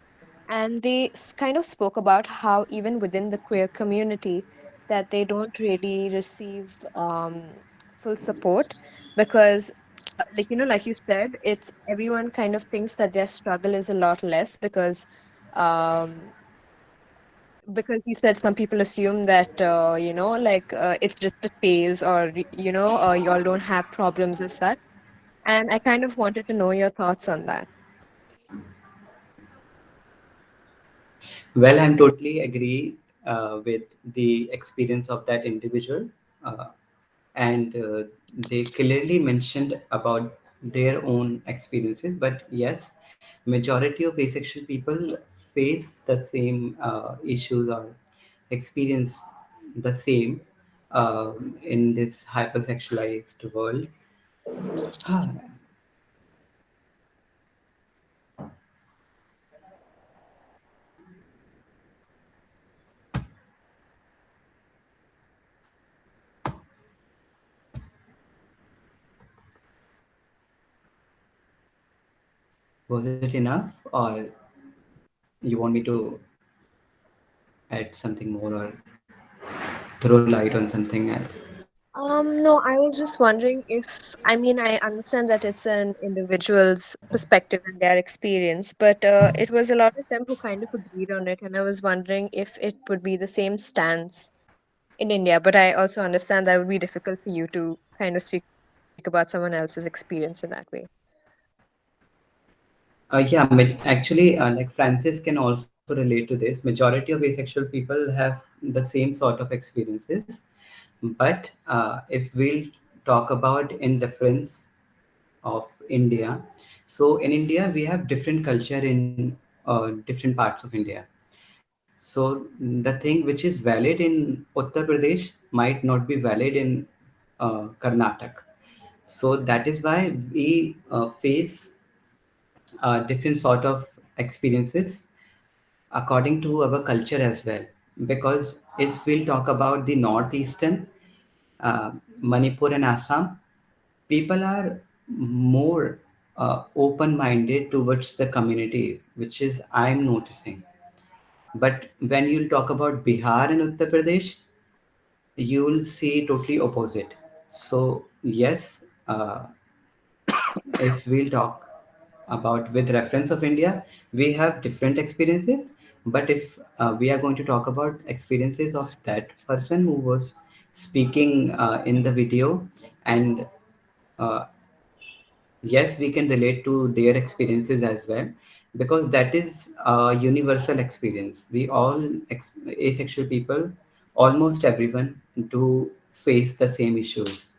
and they kind of spoke about how even within the queer community that they don't really receive full support because like you said, it's everyone kind of thinks that their struggle is a lot less because Um, because you said some people assume that it's just a phase, or y'all don't have problems as such. And I kind of wanted to know your thoughts on that. Well, I'm totally agree with the experience of that individual, uh, and they clearly mentioned about their own experiences. But yes, majority of asexual people face the same issues or experience the same in this hypersexualized world. Was it enough, or you want me to add something more or throw light on something else? No, I was just wondering if, I mean, I understand that it's an individual's perspective and their experience, but it was a lot of them who kind of agreed on it, and I was wondering if it would be the same stance in India. But I also understand that it would be difficult for you to kind of speak about someone else's experience in that way. Yeah, actually, like Francis can also relate to this. Majority of asexual people have the same sort of experiences, but if we'll talk about in difference of India, so in India we have different culture in different parts of India. So the thing which is valid in Uttar Pradesh might not be valid in Karnataka. So that is why we face different sort of experiences according to our culture as well. Because if we'll talk about the northeastern, Manipur and Assam, people are more open-minded towards the community, which is I'm noticing. But when you'll talk about Bihar and Uttar Pradesh, you'll see totally opposite. So yes, if we'll talk about with reference of India, we have different experiences. But if we are going to talk about experiences of that person who was speaking in the video, and uh, yes, we can relate to their experiences as well, because that is a universal experience. We all asexual people, almost everyone, do face the same issues.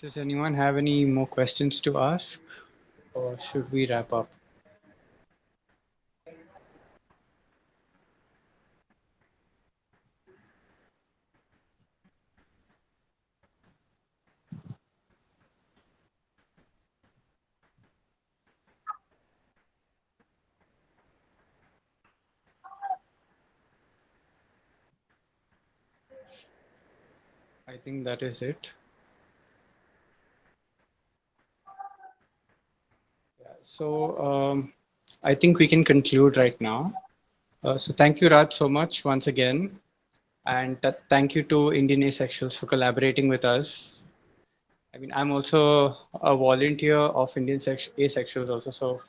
Does anyone have any more questions to ask, or should we wrap up? I think that is it. Yeah, so I think we can conclude right now. So thank you, Raj, so much once again. And thank you to Indian Asexuals for collaborating with us. I mean, I'm also a volunteer of Asexuals also. So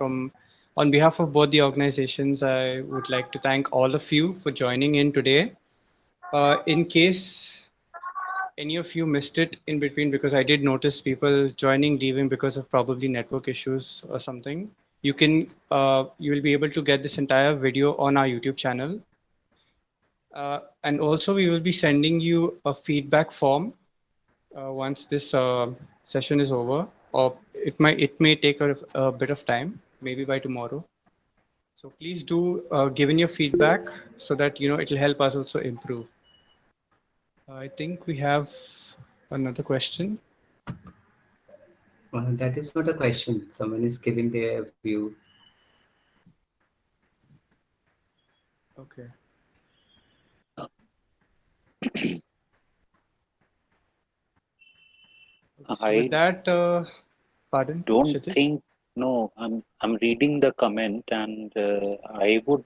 on behalf of both the organizations, I would like to thank all of you for joining in today. In case any of you missed it in between, because I did notice people joining, leaving because of probably network issues or something, you will be able to get this entire video on our YouTube channel. And also we will be sending you a feedback form once this session is over, or it may take a bit of time, maybe by tomorrow. So please do give in your feedback so that it will help us also improve. I think we have another question. That is not a question. Someone is giving their view. Okay. So with I that, pardon, don't Kshitij? think, no, I'm reading the comment, and I would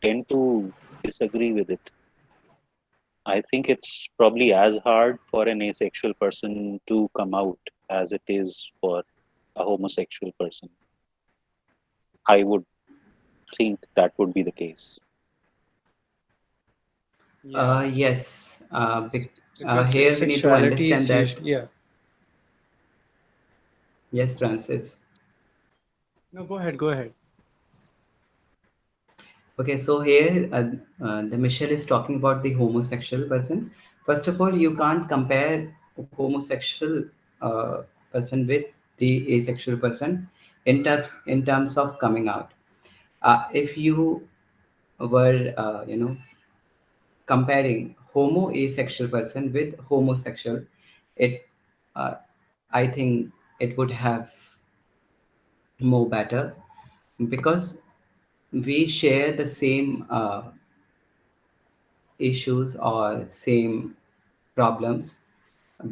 tend to disagree with it. I think it's probably as hard for an asexual person to come out as it is for a homosexual person. I would think that would be the case. Yeah, Yes. because Here we need to asexuality understand is that. usually, yeah. Yes, Francis. No, go ahead, go ahead. Okay, so here the Michelle is talking about the homosexual person. First of all, you can't compare homosexual person with the asexual person in terms of coming out. If you were comparing homo asexual person with homosexual, it I think it would have more better because we share the same issues or same problems.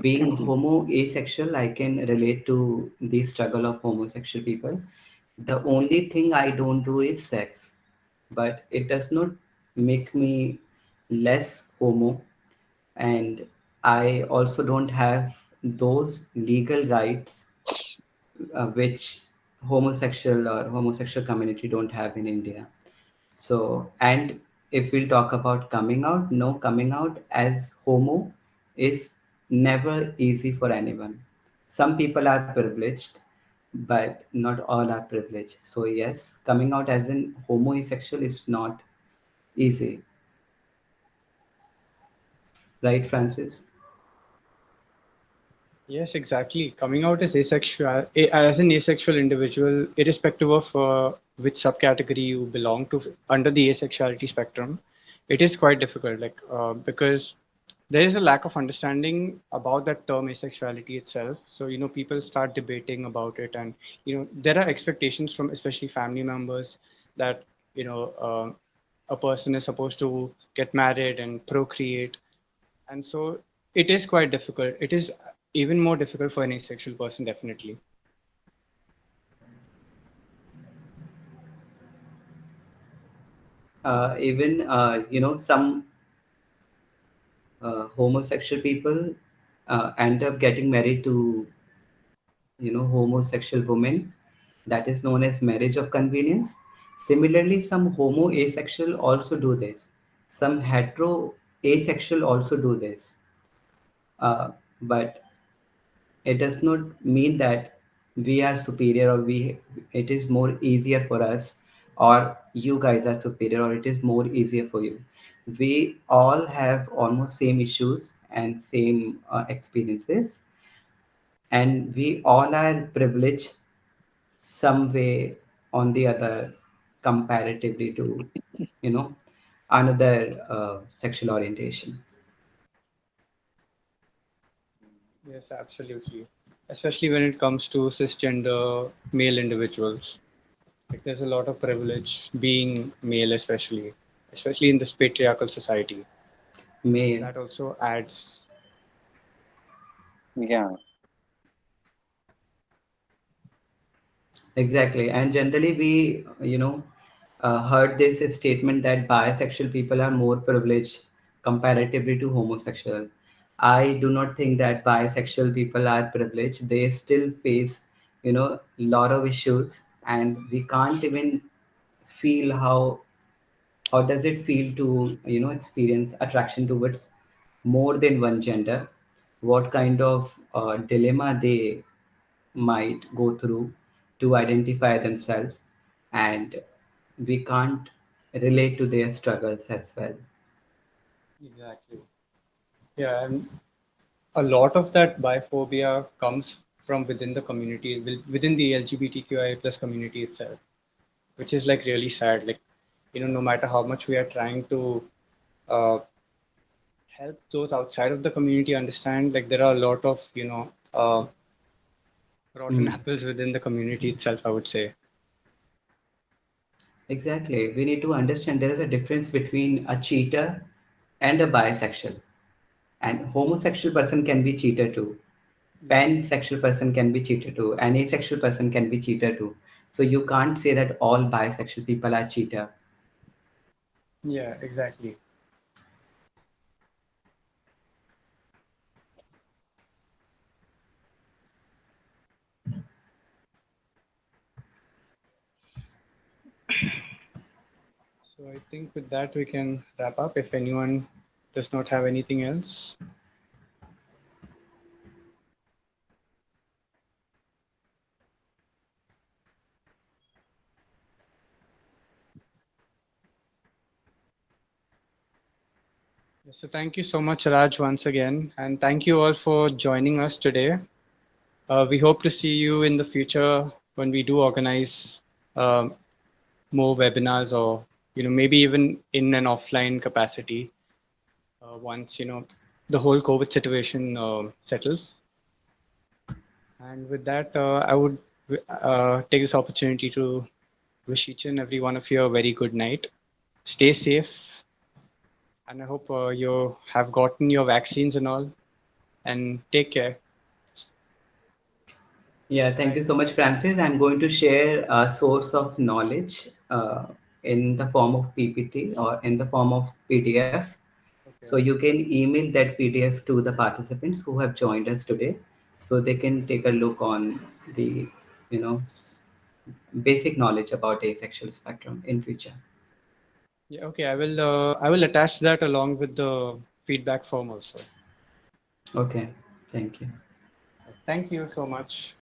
Being homo asexual, I can relate to the struggle of homosexual people. The only thing I don't do is sex, but it does not make me less homo. And I also don't have those legal rights which homosexual community don't have in India. So, and if we'll talk about coming out, no, coming out as homo is never easy for anyone. Some people are privileged, but not all are privileged. So, yes, coming out as an homosexual is not easy, right, Francis? Yes, exactly. Coming out as as an asexual individual, irrespective of which subcategory you belong to under the asexuality spectrum, it is quite difficult. Because there is a lack of understanding about that term asexuality itself. So people start debating about it, and there are expectations from especially family members that a person is supposed to get married and procreate, and so it is quite difficult. It is even more difficult for an asexual person, definitely. Even some homosexual people end up getting married to homosexual women. That is known as marriage of convenience. Similarly, some homo asexual also do this. Some hetero asexual also do this. But it does not mean that we are superior, or we it is more easier for us, or you guys are superior, or it is more easier for you. We all have almost same issues and same experiences, and we all are privileged some way on the other comparatively to you know another sexual orientation. Yes, absolutely. Especially when it comes to cisgender male individuals. Like there's a lot of privilege being male, especially in this patriarchal society. So Male. that also adds. Yeah, Exactly. And generally, we, heard this statement that bisexual people are more privileged comparatively to homosexual. I do not think that bisexual people are privileged. They still face, lot of issues, and we can't even feel how does it feel to, experience attraction towards more than one gender. What kind of dilemma they might go through to identify themselves, and we can't relate to their struggles as well. Exactly. Yeah, and a lot of that biphobia comes from within the community, within the LGBTQIA plus community itself, which is like really sad. Like, no matter how much we are trying to uh, help those outside of the community understand, like there are a lot of rotten Mm, apples within the community itself, I would say. exactly. We need to understand there is a difference between a cheater and a bisexual. And homosexual person can be cheater too. Pansexual person can be cheater too. An asexual person can be cheater too. So you can't say that all bisexual people are cheater. Yeah, exactly. So I think with that we can wrap up if anyone does not have anything else. So thank you so much, Raj, once again, and thank you all for joining us today. We hope to see you in the future when we do organize um, more webinars, or maybe even in an offline capacity once the whole COVID situation settles. And with that, I would take this opportunity to wish each and every one of you a very good night. Stay safe, and I hope you have gotten your vaccines and all. And take care. Yeah, thank you so much, Francis. I'm going to share a source of knowledge in the form of PPT or in the form of PDF. So Okay. you can email that PDF to the participants who have joined us today, so they can take a look on the, you know, basic knowledge about asexual spectrum in future. Yeah. Okay. I will attach that along with the feedback form also. Okay, thank you. Thank you so much.